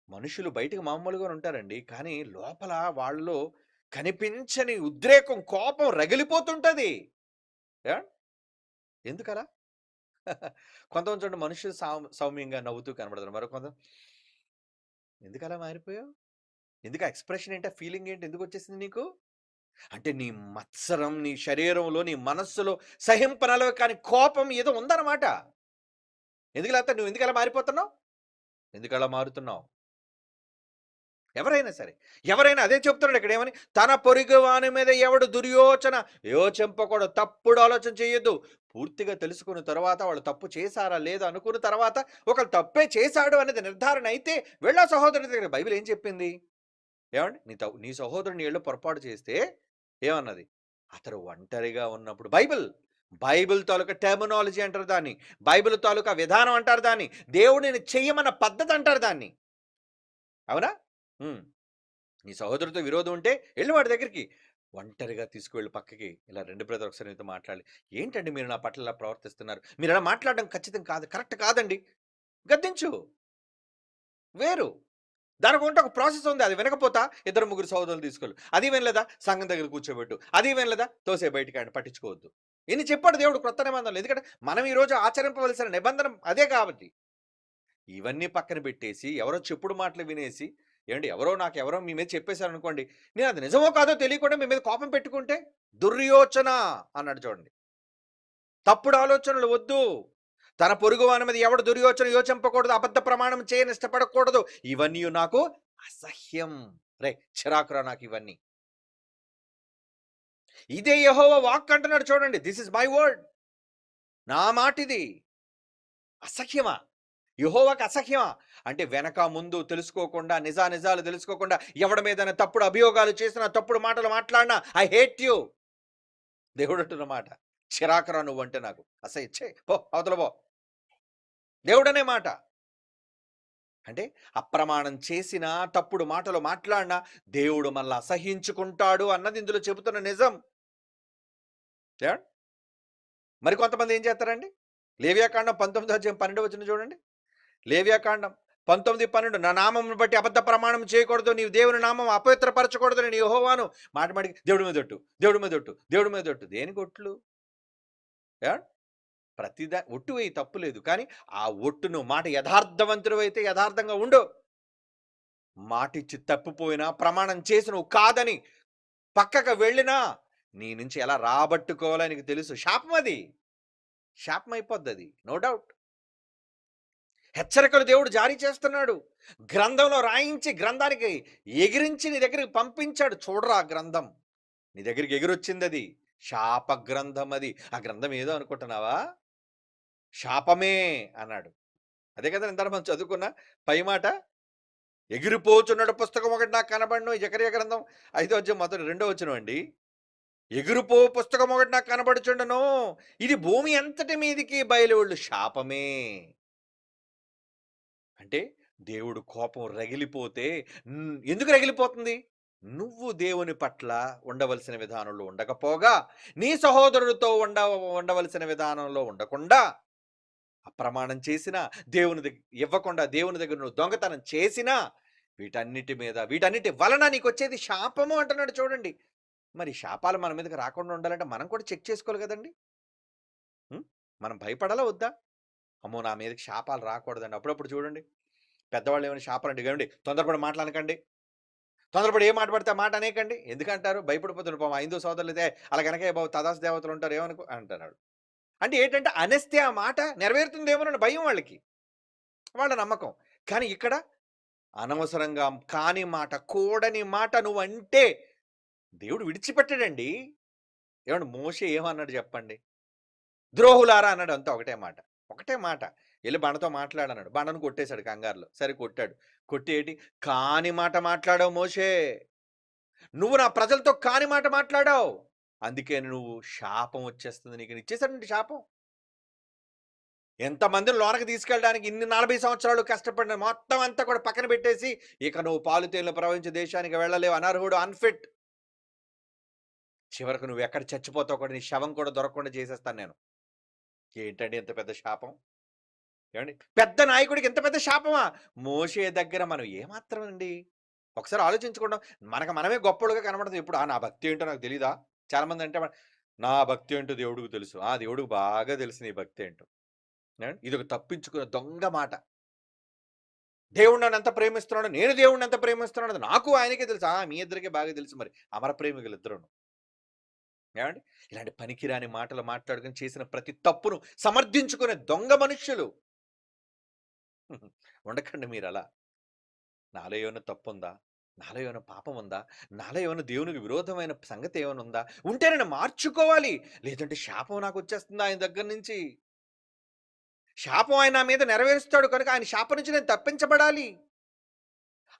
A: మనుషులు బయటకు మామూలుగానే ఉంటారండి. కానీ లోపల వాళ్ళలో కనిపించని ఉద్రేకం, కోపం రగిలిపోతుంటది. ఏవండి? ఎందుకలా? కొంతమంది చూడండి మనుషులు సౌమ్యంగా నవ్వుతూ కనబడతారు. మరో కొంత ఎందుకలా మారిపోయావు? ఎందుకు ఆ ఎక్స్‌ప్రెషన్ ఏంటి? ఆ ఫీలింగ్ ఏంటి? ఎందుకొచ్చేసింది నీకు? అంటే నీ మత్సరం, నీ శరీరంలో, నీ మనస్సులో సహింపనలవి కాని కోపం ఏదో ఉందన్నమాట. నువ్వెందుకలా మారిపోతున్నావు? ఎందుకలా మారుతున్నావు? ఎవరైనా సరే. ఎవరైనా అదే చెప్తున్నాడు ఇక్కడేమని, తన పొరుగువాని మీద ఎవడు దుర్యోచన యోచింపకూడదు. తప్పుడు ఆలోచన చేయొద్దు. పూర్తిగా తెలుసుకున్న తరువాత వాళ్ళు తప్పు చేశారా లేదా అనుకున్న తర్వాత ఒకళ్ళు తప్పే చేశాడు అనేది నిర్ధారణ అయితే వెళ్ళు ఆ సహోదరుడి దగ్గర. బైబిల్ ఏం చెప్పింది? ఏవండీ? నీ సహోదరుని ఏళ్ళు పొరపాటు చేస్తే ఏమన్నది? అతడు ఒంటరిగా ఉన్నప్పుడు బైబిల్ తాలూకా టెర్మినాలజీ అంటారు దాన్ని. బైబిల్ తాలూకా విధానం అంటారు దాన్ని. దేవుడిని చెయ్యమన్న పద్ధతి అంటారు దాన్ని. అవునా? హ్మ్. నీ సహోదరుడితో విరోధం ఉంటే ఎళ్లి వాడి దగ్గరికి. ఒంటరిగా తీసుకువెళ్ళి పక్కకి, ఇలా రండి బ్రదర్ ఒకసారి నీతో మాట్లాడాలి. ఏంటండి మీరు నా పట్ల ఇలా ప్రవర్తిస్తున్నారు? మీరలా మాట్లాడడం ఖచ్చితం కాదు. కరెక్ట్ కాదండి. గద్దించు. వేరు. దానికంటూ ఒక ప్రాసెస్ ఉంది. అది వినకపోతా ఇద్దరు ముగ్గురు సహోదరులు తీసుకెళ్ళు. అది వినలేదా సంఘం దగ్గర కూర్చోబెట్టు. అది వినలేదా తోసేయి బయటికి ఆయన పట్టించుకోవద్దు. ఇన్ని చెప్పాడు దేవుడు క్రొత్త నిబంధనలో. ఎందుకంటే మనం ఈరోజు ఆచరింపవలసిన నిబంధన అదే కాబట్టి. ఇవన్నీ పక్కన పెట్టేసి ఎవరో చెప్పుడు మాటలు వినేసి ఏవండీ ఎవరో మీ మీద చెప్పేసారనుకోండి. నేను అది నిజమో కాదో తెలియకుండా మీ మీద కోపం పెట్టుకుంటే దుర్యోచన అన్నాడు చూడండి. తప్పుడు ఆలోచనలు వద్దు. తన పొరుగువాని మీద ఎవడు దుర్యోచన యోచింపకూడదు. అబద్ధ ప్రమాణం చేయని ఇష్టపడకూడదు. ఇవన్నీ నాకు అసహ్యం. చిరాకురా నాకు ఇవన్నీ. ఇదే యెహోవా వాక్ అంటున్నాడు చూడండి. This is my word. నా మాటిది. అసహ్యమా? యెహోవాకి అసహ్యమా? అంటే వెనక ముందు తెలుసుకోకుండా నిజాలు తెలుసుకోకుండా ఎవడి మీదైనా తప్పుడు అభియోగాలు చేసినా, తప్పుడు మాటలు మాట్లాడినా ఐ హేట్ యూ. దేవుడంటున్న మాట. చిరాకురా నువ్వంటే నాకు. అసహ్యం. ఛీ! పో అవతల పో. దేవుడనే మాట. అంటే అప్రమాణం చేసినా, తప్పుడు మాటలు మాట్లాడినా దేవుడు మనల్ని అసహ్యించుకుంటాడు అన్నది ఇందులో చెబుతున్న నిజం. ఏవండీ? మరి కొంతమంది ఏం చేస్తారండి? లేవియాకాండం 19 అధ్యాయం 12 వచనం చూడండి. లేవియాకాండం 19, 12 నా నామమును బట్టి అబద్ధ ప్రమాణం చేయకూడదు. నీవు దేవుని నామం అపవిత్రపరచకూడదు. నేను యెహోవాను. మాటికి దేవుడి మీద ఒట్టు, దేవుడి మీద ఒట్టు, దేవుడి మీద ఒట్టు. దేనికి ఒట్లు? ఏవండీ? ఒట్టు వేయి తప్పు లేదు. కానీ ఆ ఒట్టును మాట యథార్థవంతుడివైతే యథార్థంగా ఉండు. మాటిచ్చి తప్పిపోయినా, ప్రమాణం చేసి నువ్వు కాదని పక్కకు వెళ్ళినా, నీ నుంచి ఎలా రాబట్టుకోవాలో నీకు తెలుసు. శాపం అది. శాపం అయిపోద్దది. No doubt. హెచ్చరికలు దేవుడు జారీ చేస్తున్నాడు. గ్రంథంలో రాయించి, గ్రంథానికి ఎగిరించి నీ దగ్గరికి పంపించాడు. చూడరా ఆ గ్రంథం. నీ దగ్గరికి ఎగిరొచ్చిందది. శాప గ్రంథం అది. ఆ గ్రంథం ఏదో అనుకుంటున్నావా? శాపమే అన్నాడు. అదే కదా ఇందాక మనం చదువుకున్న పై మాట. ఎగిరిపోచున్నడు పుస్తకం ఒకటి నాకు కనబడను. జెకర్యా గ్రంథం 5వ అధ్యాయం మొదటి 2వ వచనం అండి. ఎగిరిపో పుస్తకం ఒకటి నాకు కనబడుచుండెను. ఇది భూమి అంతటి మీదికి బయలువెళ్ళు శాపమే. అంటే దేవుడు కోపం రగిలిపోతే ఎందుకు రగిలిపోతుంది? నువ్వు దేవుని పట్ల ఉండవలసిన విధానంలో ఉండకపోగా, నీ సహోదరుడితో ఉండవలసిన విధానంలో ఉండకుండా, అప్రమాణం చేసినా, ఇవ్వకుండా దేవుని దగ్గర నువ్వు దొంగతనం చేసినా, వీటన్నిటి వలన నీకొచ్చేది శాపము అంటున్నాడు చూడండి. మరి శాపాలు మన మీదకి రాకుండా ఉండాలంటే మనం కూడా చెక్ చేసుకోవాలి గదండీ! హ్మ్. మనం భయపడాలా వద్దా? అమ్మో! నా మీదకి శాపాలు రాకూడదండి. అప్పుడప్పుడు చూడండి పెద్దవాళ్ళు ఏమైనా శాపాలంటే ఇగోండి తొందరపడి మాటలనకండి. తొందరపడి ఏ మాట పడితే ఆ మాట అనేయకండి. ఎందుకంటారు? భయపడిపోతున్నారు పాపం హైందవ సోదరులైతే ఆళ్ళగనకే బాబు తదాస్తు దేవతలు ఉంటారు ఏమనుకో అంటున్నాడు. అంటే ఏంటంటే అనేస్తే ఆ మాట నెరవేరుతుందేమోనన్న భయం వాళ్ళకి. వాళ్ళ నమ్మకం. కానీ ఇక్కడ అనవసరంగా కాని మాట, కూడని మాట నువ్వంటే దేవుడు విడిచిపెట్టడండి. ఏవండీ మోషే ఏమన్నాడు చెప్పండి? ద్రోహులారా అన్నాడు అంతా ఒకటే మాట. ఒకటే మాట. ఎళ్లి బండతో మాట్లాడన్నాడు. బండను కొట్టేసాడు కంగారులో. సరే కొట్టాడు. కొట్టి ఏంటి? కాని మాట మాట్లాడావు మోషే. నువ్వు నా ప్రజలతో కాని మాట మాట్లాడావు. అందుకే నువ్వు శాపం వచ్చేస్తుంది నీకు. ఇచ్చేసాడండి శాపం. ఎంతమందిని లోనకి తీసుకెళ్ళడానికి ఇన్ని 40 సంవత్సరాలు కష్టపడిన మొత్తం అంతా కూడా పక్కన పెట్టేసి, ఇక నువ్వు పాలు తేనెలు ప్రవహించే దేశానికి వెళ్ళలేవు. అనర్హుడు, అన్‌ఫిట్. చివరకు నువ్వెక్కడ చచ్చిపోతావో కూడా నీ శవం కూడా దొరకకుండా చేసేస్తాను నేను. ఏంటండి ఇంత పెద్ద శాపం? ఏవండీ? పెద్ద నాయకుడికి ఇంత పెద్ద శాపమా? మోషే దగ్గర మనం ఏమాత్రం అండి. ఒకసారి ఆలోచించుకుందాం. మనకు మనమే గొప్పోళ్ళుగా కనపడతాం ఎప్పుడు. నా భక్తి ఏంటో నాకు తెలీదా? చాలామంది అంటే నా భక్తి ఏంటో దేవుడికి తెలుసు. దేవుడికి బాగా తెలుసు నీ భక్తి ఏంటో. ఇదొక తప్పించుకునే దొంగ మాట. దేవుడు నన్నెంత ప్రేమిస్తున్నాడో, నేను దేవుడిని ఎంత ప్రేమిస్తున్నాడో నాకు ఆయనకే తెలుసు. మీ ఇద్దరికే బాగా తెలుసు మరి. అమర ప్రేమికులిద్దరును. ఏవండీ? ఇలాంటి పనికిరాని మాటలు మాట్లాడుకొని చేసిన ప్రతి తప్పును సమర్థించుకునే దొంగ మనుష్యులు. ఉండకండి మీరలా. నాలో ఏమైనా తప్పుందా? నాలో ఏమైనా పాపం ఉందా? నాలో ఏమైనా దేవునికి విరోధమైన సంగతి ఏమైనా ఉందా? ఉంటే నేను మార్చుకోవాలి. లేదంటే శాపం నాకొచ్చేస్తుంది ఆయన దగ్గర నుంచి. శాపం ఆయన నా మీద నెరవేరుస్తాడు కనుక ఆయన శాపం నుంచి నేను తప్పించబడాలి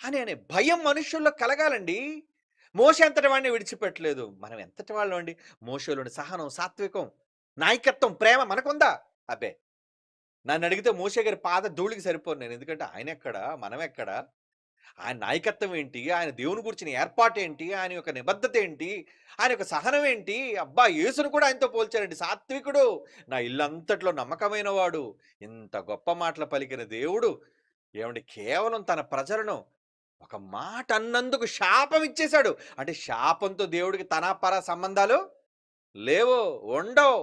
A: అనే భయం మనుషుల్లో కలగాలండి. మోషే అంతటి వాడిని విడిచిపెట్టలేదు. మనం ఎంతటి వాళ్ళం అండి? మోషేలోని సహనం, సాత్వికం, నాయకత్వం, ప్రేమ మనకుందా? అబ్బే! నన్నడిగితే మోషే గారి పాద ధూళికి సరిపోను నేను. ఎందుకంటే ఆయనెక్కడ? మనమెక్కడ? ఆయన నాయకత్వం ఏంటి? ఆయన దేవుని గురించిన ఏర్పాటేంటి? ఆయన యొక్క నిబద్ధత ఏంటి? ఆయన యొక్క సహనం ఏంటి? అబ్బా! యేసును కూడా ఆయనతో పోల్చారండి. సాత్వికుడు, నా ఇల్లంతట్లో నమ్మకమైన వాడు, ఇంత గొప్ప మాటలు పలికిన దేవుడు, ఏవండీ కేవలం తన ప్రజలను ఒక మాట అన్నందుకు శాపం ఇచ్చేశాడు. అంటే శాపంతో దేవుడికి తన పర సంబంధాలు లేవు, ఉండవు.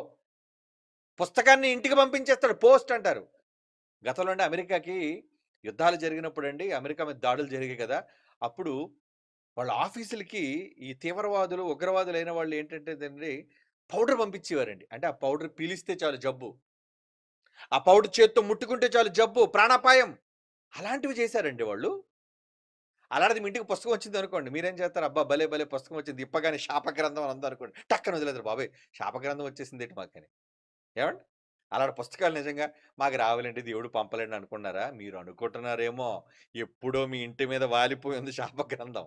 A: పుస్తకాన్ని ఇంటికి పంపించేస్తాడు. పోస్ట్ అంటారు. గతంలో అండి అమెరికాకి యుద్ధాలు జరిగినప్పుడండి, అమెరికా మీద దాడులు జరిగాయి కదా! అప్పుడు వాళ్ళ ఆఫీసులకి ఈ తీవ్రవాదులు, ఉగ్రవాదులైన వాళ్ళు ఏంటంటేనండి పౌడర్ పంపించేవారండి. అంటే ఆ పౌడర్ పీలిస్తే చాలు జబ్బు. ఆ పౌడర్ చేత్తో ముట్టుకుంటే చాలు జబ్బు, ప్రాణాపాయం. అలాంటివి చేశారండి వాళ్ళు. అలాంటిది మీ ఇంటికి పుస్తకం వచ్చిందనుకోండి. మీరేం చేస్తారు? అబ్బా! భలే భలే పుస్తకం వచ్చింది. ఇప్పగానే శాపగ్రంథం అని ఉందనుకోండి. టక్కన వదిలేస్తారు. బాబోయ్! శాపగ్రంథం వచ్చేసిందేంటి మాకని. ఏవండీ? అలాంటి పుస్తకాలు నిజంగా మాకు రావాలండి, దేవుడు పంపలేండి అనుకున్నారా? మీరు అనుకుంటున్నారేమో, ఎప్పుడో మీ ఇంటి మీద వాలిపోయి ఉంది శాపగ్రంథం.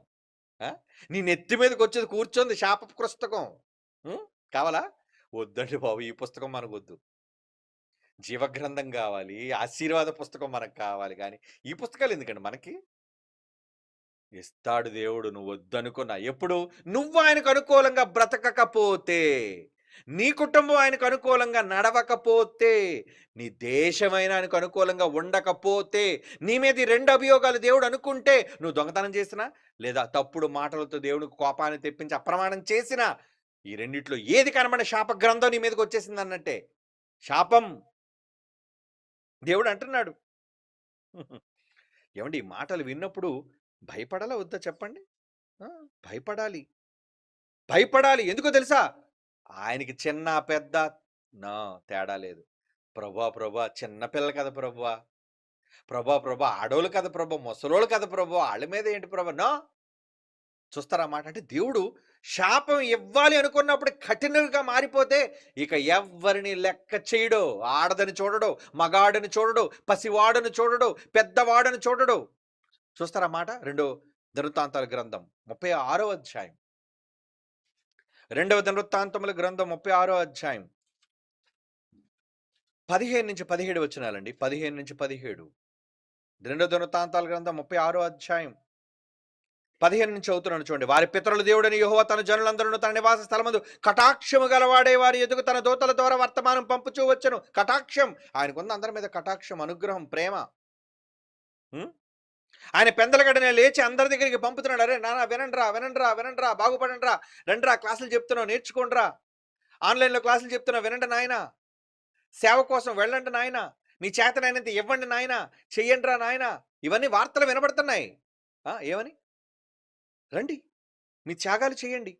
A: ఆ! నీ నెత్తి మీదకొచ్చేది కూర్చొంది శాపపు పుస్తకం. హ్మ్. కావాలా? వద్దండి బాబు, ఈ పుస్తకం మనకొద్దు. జీవగ్రంథం గావాలి, ఆశీర్వాద పుస్తకం మనకు కావాలి గానీ, ఈ పుస్తకాలు ఎందుకండి మనకి? ఇస్తాడు దేవుడు నువ్వొద్దనుకున్నా. ఎప్పుడు? నువ్వు ఆయనకు అనుకూలంగా బ్రతకకపోతే, నీ కుటుంబం ఆయనకు అనుకూలంగా నడవకపోతే, నీ దేశమైన ఆయనకు అనుకూలంగా ఉండకపోతే, నీ మీద ఈ 2 అభియోగాలు దేవుడు అనుకుంటే, నువ్వు దొంగతనం చేసినా, లేదా తప్పుడు మాటలతో దేవుడికి కోపాన్ని తెప్పించి అప్రమాణం చేసినా, ఈ రెండిట్లో ఏది కనబడిన శాప గ్రంథం నీ మీదకొచ్చేసిందన్నట్టే. శాపం. దేవుడు అంటున్నాడు. ఏవండీ ఈ మాటలు విన్నప్పుడు భయపడాలా వద్దా చెప్పండి? ఆ! భయపడాలి. భయపడాలి. ఎందుకో తెలుసా? ఆయనకి చిన్న, పెద్ద నా తేడా లేదు. ప్రభువా! ప్రభువా! చిన్న పిల్లలు కదా ప్రభువా! ప్రభువా! ప్రభువా! ఆడోళ్ళు కదా ప్రభువా! ముసలోళ్ళు కదా ప్రభువా! ఆళ్ళ మీద ఏంటి ప్రభువా! నో. చూస్తారా మాట? అంటే దేవుడు శాపం ఇవ్వాలి అనుకున్నప్పుడు కఠినంగా మారిపోతే ఇక ఎవ్వరిని లెక్క చేయడు. ఆడదని చూడడు, మగాడని చూడడు, పసివాడని చూడడు, పెద్దవాడని చూడడు. చూస్తారా మాట? రెండో దినవృత్తాంతాల గ్రంథం 36వ అధ్యాయం. రెండవ దినవృత్తాంతముల గ్రంథం 36వ అధ్యాయం 15-17 వచనాలండి. 15-17. రెండో దినవృత్తాంతాల గ్రంథం 36వ అధ్యాయం 15 నుంచి చదువుతున్నాను చూడండి. వారి పితరుల దేవుడైన యెహోవా తన జనులందరూ తన నివాస స్థలమందు కటాక్షము గలవాడే వారి ఎదుగు తన దూతల ద్వారా వర్తమానం పంపుచూ వచ్చెను. కటాక్షం. ఆయనకున్న అందరి మీద కటాక్షం, అనుగ్రహం, ప్రేమ. హ్మ్. ఆయన పెందలగడనే లేచి అందరి దగ్గరికి పంపుతున్నాడు. అరే నాన్న వినండ్రా, వినండ్రా, వినండ్రా, బాగుపడండ్రా, రండ్రా క్లాసులు చెప్తున్నావు నేర్చుకోండ్రా. ఆన్‌లైన్‌లో క్లాసులు చెప్తున్నావు వినండి నాయనా. సేవ కోసం వెళ్ళండి నాయనా. మీ చేతనైనంత ఇవ్వండి నాయనా. చెయ్యండ్రా నాయనా. ఇవన్నీ వార్తలు వినబడుతున్నాయి. ఏమని? రండి. మీ త్యాగాలు చేయండి.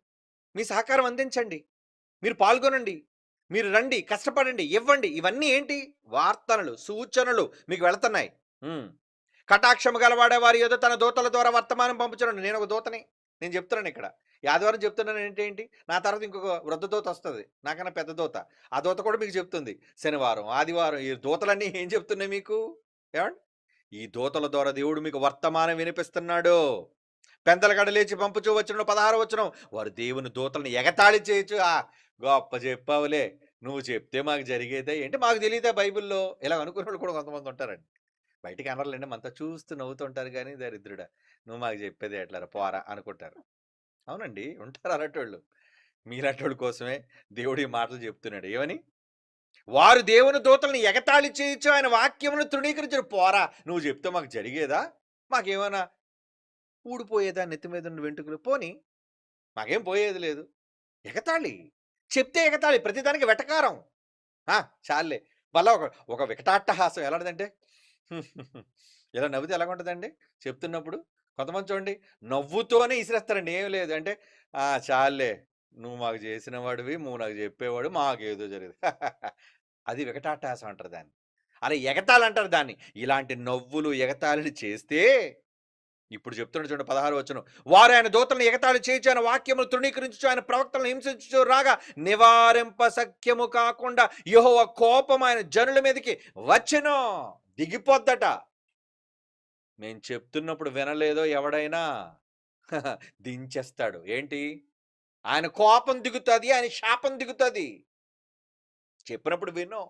A: మీ సహకారం అందించండి. మీరు పాల్గొనండి. మీరు రండి, కష్టపడండి, ఇవ్వండి. ఇవన్నీ ఏంటి? వార్తనలు, సూచనలు మీకు వెళుతున్నాయి. హ్మ్. కటాక్షము గలవాడే వారి యొద్ద తన దూతల ద్వారా వర్తమానం పంపుచున్నాడు. నేనొక దూతని. నేను చెప్తున్నానిక్కడ. ఈ ఆదివారం చెప్తున్నాను ఏంటి? నా తర్వాత ఇంకొక వృద్ధ దూత వస్తది. నాకన్నా పెద్ద దూత. ఆ దూత కూడా మీకు చెప్తుంది. శనివారం, ఆదివారం ఈ దూతలన్నీ ఏం చెప్తున్నాయి మీకు? ఏవండీ? ఈ దూతల ద్వారా దేవుడు మీకు వర్తమానం వినిపిస్తున్నాడు. పెందలగడ లేచి పంపుచూ వచ్చును 16 వచనం. వారు దేవుని దూతలను ఎగతాళి చేయొచ్చు. గొప్ప చెప్పావులే. నువ్వు చెప్తే మాకు జరిగేదే ఏంటి? మాకు తెలీదా బైబిల్‌లో? ఇలా అనుకున్నోళ్ళు కూడా కొంతమంది ఉంటారండి. బయటికి అనరులెండి. మనతో చూస్తూ నవ్వుతుంటారు గానీ, దరిద్రుడా! నువ్వు మాకు చెప్పేది ఎట్లరా పోరా అనుకుంటారు. అవునండి. ఉంటారు అలాటోళ్ళు. మీలాంటోళ్ళ కోసమే దేవుడు ఈ మాటలు చెప్తున్నాడు. ఏమని? వారు దేవుని దూతలను ఎగతాళి చేయొచ్చు. ఆయన వాక్యమును తృణీకరించరు. పోరా! నువ్వు చెప్తే మాకు జరిగేదా? మాకేమన్నా ఊడిపోయేదా నెత్తి మీద ఉన్న వెంట్రుకలు? పోనీ మాకేం పోయేది లేదు. ఎగతాళి. చెప్తే ఎగతాళి. ప్రతిదానికి వెటకారం. చాలులే. మళ్ళా ఒక ఒక వికటాట్టహాసం ఎలాంటిదంటే ఇలా నవ్వితే ఎలాగుంటదండి చెప్తున్నప్పుడు? కొంతమంది చూడండి నవ్వుతూనే ఇసిరేస్తారండి. ఏమి లేదు అంటే, "ఆ! చాల్లే నువ్వు మాకు చేసిన వాడివి, నువ్వు నాకు చెప్పేవాడు మాకేదో జరిగింది." అది వికటాట్టహాసం అంటారు దాన్ని. అలా ఎగతాళంటారు దాన్ని. ఇలాంటి నవ్వులు, ఎగతాళిలు చేస్తే ఇప్పుడు చెప్తున్నాడు చూడండి 16 వచనం. వారు ఆయన దూతలను ఎగతాళి చేయుచు ఆయన వాక్యమును తృణీకరించుచు ఆయన ప్రవక్తలను హింసించుచు రాగా నివారింప సఖ్యము కాకుండా యెహోవా కోపం ఆయన జనుల మీదకి వచ్చెను. దిగిపోద్దట. మేము చెప్తున్నప్పుడు వినలేదో ఎవడైనా దించేస్తాడు. ఏంటి? ఆయన కోపం దిగుతది. ఆయన శాపం దిగుతది. చెప్పినప్పుడు విను.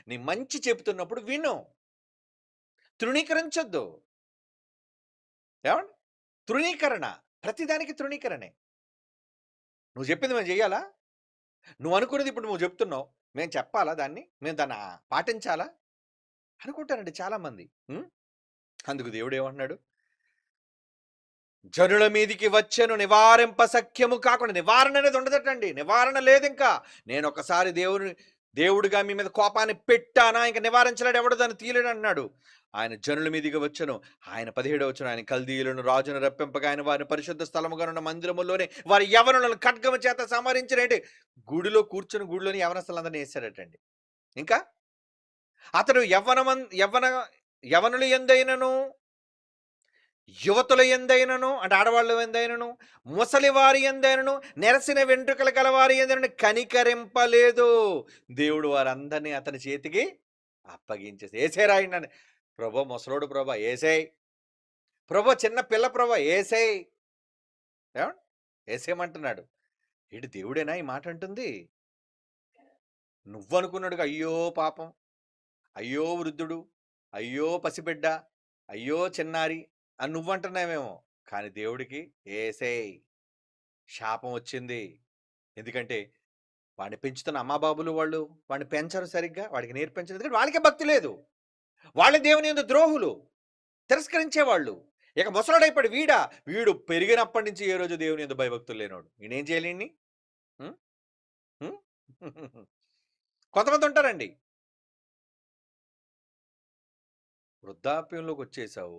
A: నీ మంచి చెప్తున్నప్పుడు విను. తృణీకరించొద్దు. ఏవండి? తృణీకరణ. ప్రతిదానికి తృణీకరణే. నువ్వు చెప్పింది మేము చెయ్యాలా? నువ్వనుకున్నది ఇప్పుడు నువ్వు జెప్తున్నావు. మేము చెప్పాలా దాన్ని? మేము దాన్ని పాటించాలా? అనుకుంటారండి చాలామంది. హ్మ్. అందుకు దేవుడేమంటున్నాడు? జనుల మీదికి వచ్చెను నివారింప సఖ్యము కాకుండా నివారణ అనేది ఉండదటండి. నివారణ లేదింకా. నేనొకసారి దేవుడుగా మీ మీద కోపాన్ని పెట్టానా ఇంక నివారించలేడు ఎవడు దాన్ని తీయలేడంటున్నాడు. ఆయన జనుల మీదికి వచ్చెను. ఆయన 17వ వచనం ఆయన కల్దీయులను రాజును రప్పింపగా ఆయన వారిని పరిశుద్ధ స్థలముగానున్న మందిరములోనే వారి యవనులను ఖడ్గము చేత సంహరించినేటి. గుడిలో కూర్చొని గుడిలోని యవనస్తులందరిని యేసాడటండి. ఇంకా అతడు యవ్వనుల యందైనను యువతుల యందైనను అంటే ఆడవాళ్ళ యందైనను ముసలివారి యందైనను నెరసిన వెంట్రుకలు గలవారి యందైనను కనికరింపలేదు. దేవుడు వారందరినీ అతని చేతికి అప్పగించేసి ఏసేరాయండి. ప్రభో ముసలోడు ప్రభా ఏసేయ్, ప్రభో చిన్న పిల్ల ప్రభా ఏసేయ్, ఏమండి ఏసేయమంటున్నాడు. ఏంటి దేవుడేనా ఈ మాట అంటుంది? నువ్వనుకున్నాడుగా అయ్యో పాపం, అయ్యో వృద్ధుడు, అయ్యో పసిబిడ్డ, అయ్యో చిన్నారి అని నువ్వంటున్నావేమో. కానీ దేవుడికి ఏసేయ్ శాపం వచ్చింది. ఎందుకంటే వాడిని పెంచుతున్న అమ్మాబాబులు వాళ్ళు వాడిని పెంచరు సరిగ్గా. వాడికి నేర్పించరు. ఎందుకంటే వాళ్ళకే భక్తి లేదు. వాళ్ళే దేవుని యందు ద్రోహులు. తిరస్కరించేవాళ్ళు. ఇక ముసలోడైపోయాడు వీడా? వీడు పెరిగినప్పటి నుంచి ఏ రోజు దేవుని యందు భయభక్తులు లేనోడు. ఈయనేం చేయాలి ఈడ్ని? హ్మ్. హ్మ్. కొంతమంది ఉంటారండి. వృద్ధాప్యంలోకొచ్చేసావు.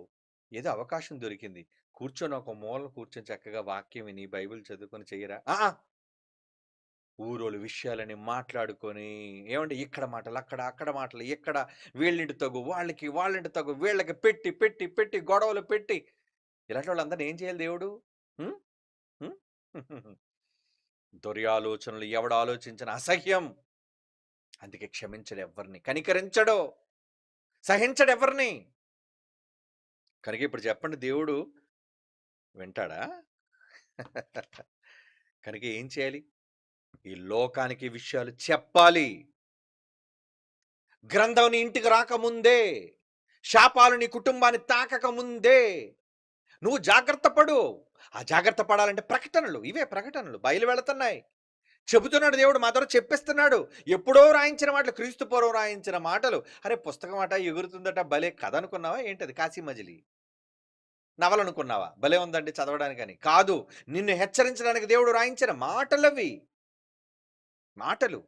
A: ఏదో అవకాశం దొరికింది. కూర్చొని ఒక మూలన కూర్చొని చక్కగా వాక్యం విని, బైబిల్ చదువుకొని చెయ్యరా? అహా! ఊరోళ్ళ విషయాలని మాట్లాడుకొని, ఏవండీ ఇక్కడ మాటలు, అక్కడ, అక్కడ మాటలు, ఇక్కడ వీళ్ళింటి తగు వాళ్ళకి, వాళ్ళింటి తగు వీళ్ళకి పెట్టి, పెట్టి, పెట్టి గొడవలు పెట్టి ఇలాంటి వాళ్ళందరిని ఏం చేయాలి దేవుడు? హ్మ్. హ్మ్. దుర్యాలోచనలు ఎవడు ఆలోచించిన అసహ్యం. అందుకే క్షమించడు ఎవ్వరిని. కనికరించడు. సహించడెవ్వరిని. కనుక ఇప్పుడు చెప్పండి దేవుడు వింటాడా? కనుక ఏం చేయాలి? ఈ లోకానికి విషయాలు చెప్పాలి. గ్రంథం నీ ఇంటికి రాకముందే, శాపాలు నీ కుటుంబాన్ని తాకక ముందే నువ్వు జాగ్రత్త పడు. ఆ జాగ్రత్త పడాలంటే ప్రకటనలు. ఇవే ప్రకటనలు బయలు వెళుతున్నాయి. చెబుతున్నాడు దేవుడు మా ద్వారా చెప్పిస్తున్నాడు. ఎప్పుడో రాయించిన మాటలు క్రీస్తు పూర్వం రాయించిన మాటలు. అరే పుస్తకం అట ఎగురుతుందట భలే కథ అనుకున్నావా ఏంటది? కాశీ మజిలీ నవలనుకున్నావా? భలే ఉందండి చదవడానికని. కాదు. నిన్ను హెచ్చరించడానికి దేవుడు రాయించిన మాటలవి. మాటలు.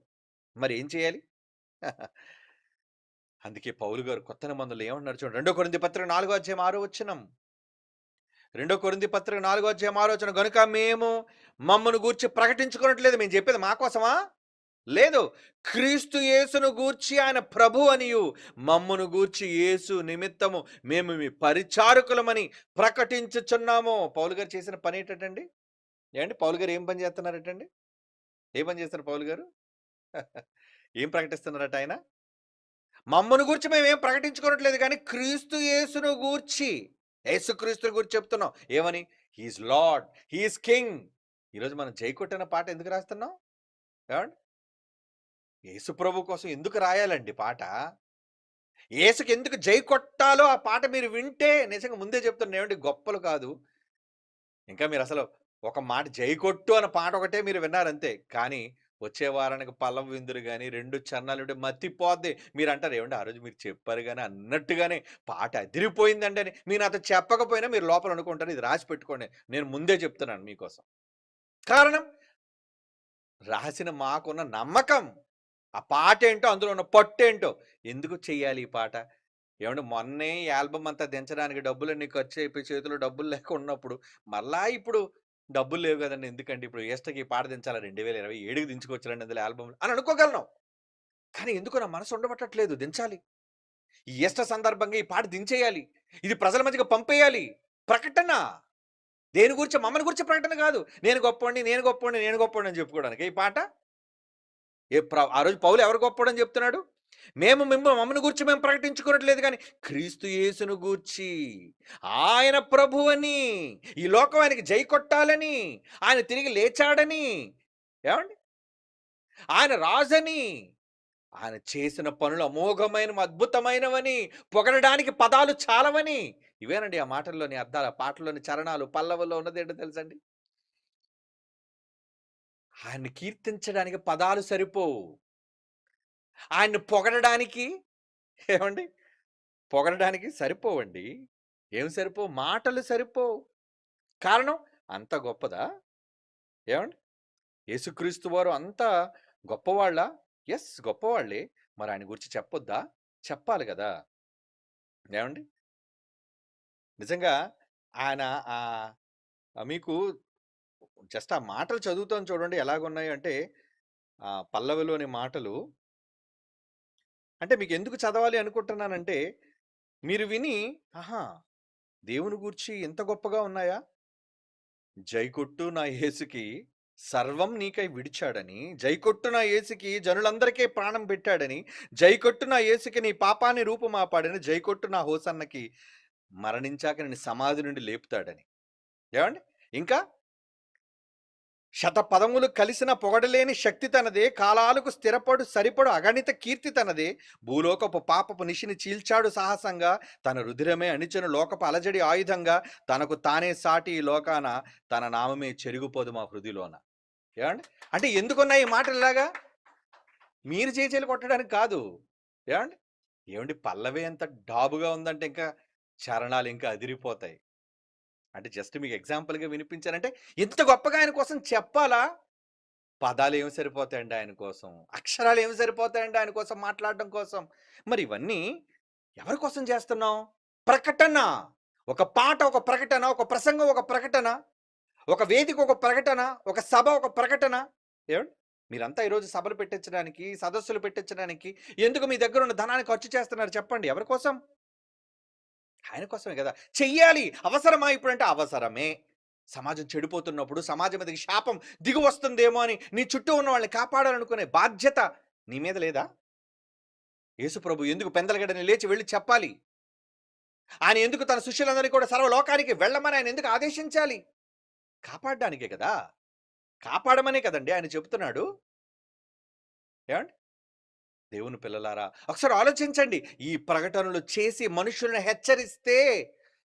A: మరి ఏం చేయాలి? అందుకే పౌలు గారు కొత్త నిబంధనలో ఏమన్నాడు చూడండి. 2 కొరింథీ పత్రిక 4వ అధ్యాయం 6వ వచనం. 2 కొరింథీ పత్రిక 4వ అధ్యాయం 6వ వచనం. గనుక మేము మమ్మను గూర్చి ప్రకటించుకున్నట్లేదు. మేము చెప్పేది మా కోసమా? లేదు. క్రీస్తు యేసును గూర్చి ఆయన ప్రభు అనియు మమ్మును గూర్చి యేసు నిమిత్తము మేము మీ పరిచారకులమని ప్రకటించుచున్నాము. పౌలు గారు చేసిన పని ఏంటండి? ఏమండి పౌలు గారు ఏం పని చేస్తున్నారటండి? ఏ పని చేస్తారు పౌలు గారు? ఏం ప్రకటిస్తున్నారట ఆయన? మమ్మను గూర్చి మేమేం ప్రకటించుకోవట్లేదు కానీ క్రీస్తు యేసును గూర్చి యేసుక్రీస్తుని గురించి చెప్తున్నాం. ఏమని? He is lord, he is king. ఈరోజు మనం జై కొట్టిన పాట ఎందుకు రాస్తున్నాం? ఏమండి? యేసు ప్రభు కోసం ఎందుకు రాయాలండి పాట? యేసుకి ఎందుకు జై కొట్టాలో ఆ పాట మీరు వింటే నిజంగా ముందే చెప్తున్నా ఏమండి గొప్పలు కాదు. ఇంకా మీరసలు ఒక మాట 'జై కొట్టు' అన్న పాట ఒకటే మీరు విన్నారంతే. కానీ వచ్చే వారానికి పల్లవ విందురు గాని, 2 చరణాలుంటే మతిపోద్ది. మీరంటారు ఏవండీ ఆ రోజు మీరు చెప్పారు గాని అన్నట్టుగానే పాట అదిరిపోయిందండి అని. మీరు నాతో చెప్పకపోయినా మీరు లోపల అనుకుంటారు. ఇది రాసి పెట్టుకోండి. నేను ముందే చెప్తున్నాను మీకోసం. కారణం రాసిన మాకున్న నమ్మకం. ఆ పాటేంటో, అందులో ఉన్న పట్టేంటో. ఎందుకు చెయ్యాలి ఈ పాట? ఏవండీ మొన్నే ఈ ఆల్బమ్ అంతా దించడానికి డబ్బులన్నీ ఖర్చయిపోయి చేతిలో డబ్బులు లేక ఉన్నప్పుడు, మళ్ళా ఇప్పుడు డబ్బులు లేవు గదండీ! ఎందుకండి ఇప్పుడు ఈస్టకి ఈ పాట దించాలా 2027కి దించుకోవచ్చులెండి అందులో ఆల్బమ్‌లు అని అనుకోగలను. కానీ ఎందుకో నా మనసు ఉండబట్టట్లేదు దించాలి. ఈ ఈస్టర్ సందర్భంగా ఈ పాట దించేయాలి. ఇది ప్రజల మధ్యకి పంపేయాలి. ప్రకటన. దేని గురించి మమ్మల్ని గురించి ప్రకటన గాదు. నేను గొప్పోడిని, నేను గొప్పోడిని, నేను గొప్పోడిని అని చెప్పుకోవడానికా ఈ పాట? ఆ రోజు పౌలు ఎవరు గొప్పోడని చెప్తున్నాడు? మమ్మల్ని గూర్చి మేము ప్రకటించుకోవట్లేదు గానీ, క్రీస్తు యేసును గూర్చి, ఆయన ప్రభువని, ఈ లోకం ఆయనకి జై కొట్టాలని, ఆయన తిరిగి లేచాడని, ఏవండీ? ఆయన రాజని, ఆయన చేసిన పనులు అమోఘమైనవి, అద్భుతమైనవని, పొగడడానికి పదాలు చాలవని. ఇవేనండి ఆ మాటల్లోని అర్థాలు, ఆ పాటలోని చరణాలు, పల్లవుల్లో ఉన్నదేంటో తెలుసండి? ఆయన్ని కీర్తించడానికి పదాలు సరిపోవు. ఆయన్ని పొగడడానికి ఏవండీ? పొగడడానికి సరిపోవండి. ఏం సరిపోవు? మాటలు సరిపోవు. కారణం అంత గొప్పదా? ఏవండీ? యేసుక్రీస్తు వారు అంత గొప్పవాళ్ళా? యెస్, గొప్పవాళ్ళే. మరి ఆయన గురించి చెప్పొద్దా? చెప్పాలి గదా! ఏవండీ? నిజంగా ఆయన ఆహ్, మీకు జస్ట్ ఆ మాటలు చదువుతాను చూడండి ఎలాగున్నాయి అంటే పల్లవిలోని మాటలు అంటే మీకెందుకు చదవాలి అనుకుంటున్నానంటే, మీరు విని ఆహా! దేవుని గూర్చి ఇంత గొప్పగా ఉన్నాయా? జైకొట్టు నా యేసుకి సర్వం నీకై విడిచాడని, జైకొట్టు నా యేసుకి జనులందరికీ ప్రాణం పెట్టాడని, జైకొట్టు నా యేసుకి నీ పాపాన్ని రూపుమాపాడని, జైకొట్టు నా హోసన్నకి మరణించాక నిన్ను సమాధి నుండి లేపుతాడని. ఏవండీ? ఇంకా శతపదములు కలిసిన పొగడలేని శక్తి తనదే, కాలాలకు స్థిరపడు సరిపడు అగణిత కీర్తి తనదే, భూలోకపు పాపపు నిశిని చీల్చాడు సాహసంగా, తన రుధిరమే అణిచెను లోకపు అలజడి ఆయుధంగా, తనకు తానే సాటి ఈ లోకాన, తన నామమే చెరిగిపోదు మా హృదిలోన. ఏవండీ? అంటే ఎందుకున్నాయి ఈ మాటలు ఇలాగా? మీరు జేజేలు కొట్టడానికి కాదు. ఏవండీ? ఏవండీ పల్లవి ఎంత డాబుగా ఉందంటే ఇంకా చరణాలు ఇంకా అదిరిపోతాయి. అంటే జస్ట్ మీకు ఎగ్జాంపుల్‌గా వినిపించానంటే, ఇంత గొప్పగా ఆయన కోసం చెప్పాలా? పదాలేమి సరిపోతాయండి ఆయన కోసం. అక్షరాలేమి సరిపోతాయండి ఆయన కోసం మాట్లాడడం కోసం. మరి ఇవన్నీ ఎవరి కోసం చేస్తున్నాం? ప్రకటన. ఒక పాట ఒక ప్రకటన, ఒక ప్రసంగం ఒక ప్రకటన, ఒక వేదిక ఒక ప్రకటన, ఒక సభ ఒక ప్రకటన. ఏవండీ? మీరంతా ఈరోజు సభలు పెట్టించడానికి, సదస్సులు పెట్టించడానికి ఎందుకు మీ దగ్గరున్న ధనాన్ని ఖర్చు చేస్తున్నారు చెప్పండి? ఎవరి కోసం? ఆయన కోసమే గదా! చెయ్యాలి. అవసరమా ఇప్పుడంటే అవసరమే. సమాజం చెడిపోతున్నప్పుడు, సమాజం మీదకి శాపం దిగివస్తుందేమో అని నీ చుట్టూ ఉన్న వాళ్ళని కాపాడాలనుకునే బాధ్యత నీ మీద లేదా? యేసుప్రభు ఎందుకు పెందలగడని లేచి వెళ్లి చెప్పాలి? ఆయన ఎందుకు తన శిష్యులందరినీ కూడా సర్వలోకానికి వెళ్ళమని ఆయన ఎందుకు ఆదేశించాలి? కాపాడడానికే కదా! కాపాడమనే కదండీ ఆయన చెప్తున్నాడు. ఏవండీ? దేవుని పిల్లలారా, ఒకసారి ఆలోచించండి. ఈ ప్రకటనలు చేసి మనుషుల్ని హెచ్చరిస్తే,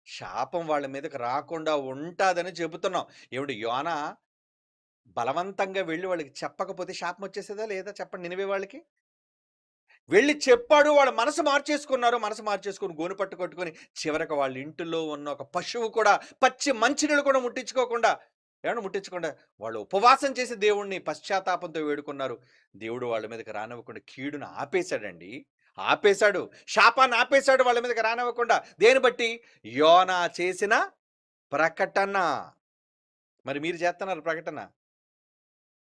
A: శాపం వాళ్ళ మీదకి రాకుండా ఉంటాదని చెబుతున్నాం. ఏవండీ యోనా బలవంతంగా వెళ్లి వాళ్ళకి చెప్పకపోతే శాపం వచ్చేసేదా లేదా చెప్పండి నినివే వాళ్ళకి? వెళ్లి చెప్పాడు. వాళ్ళ మనసు మార్చేసుకున్నారు. మనసు మార్చేసుకొని గోను పట్టు కట్టుకొని చివరికి వాళ్ళ ఇంటిలో ఉన్న ఒక పశువు కూడా పచ్చి మంచినీళ్ళు కూడా ముట్టించుకోకుండా ఏవండీ ముట్టించకుండా వాళ్ళు ఉపవాసం చేసి దేవుడిని పశ్చాత్తాపంతో వేడుకున్నారు. దేవుడు వాళ్ళ మీదకి రానివ్వకుండా కీడును ఆపేసాడండి. ఆపేసాడు. శాపాన్ని ఆపేసాడు వాళ్ళ మీదకి రానివ్వకుండా. దేన్ని బట్టి? యోనా చేసిన ప్రకటన. మరి మీరు చేస్తున్నారు ప్రకటన.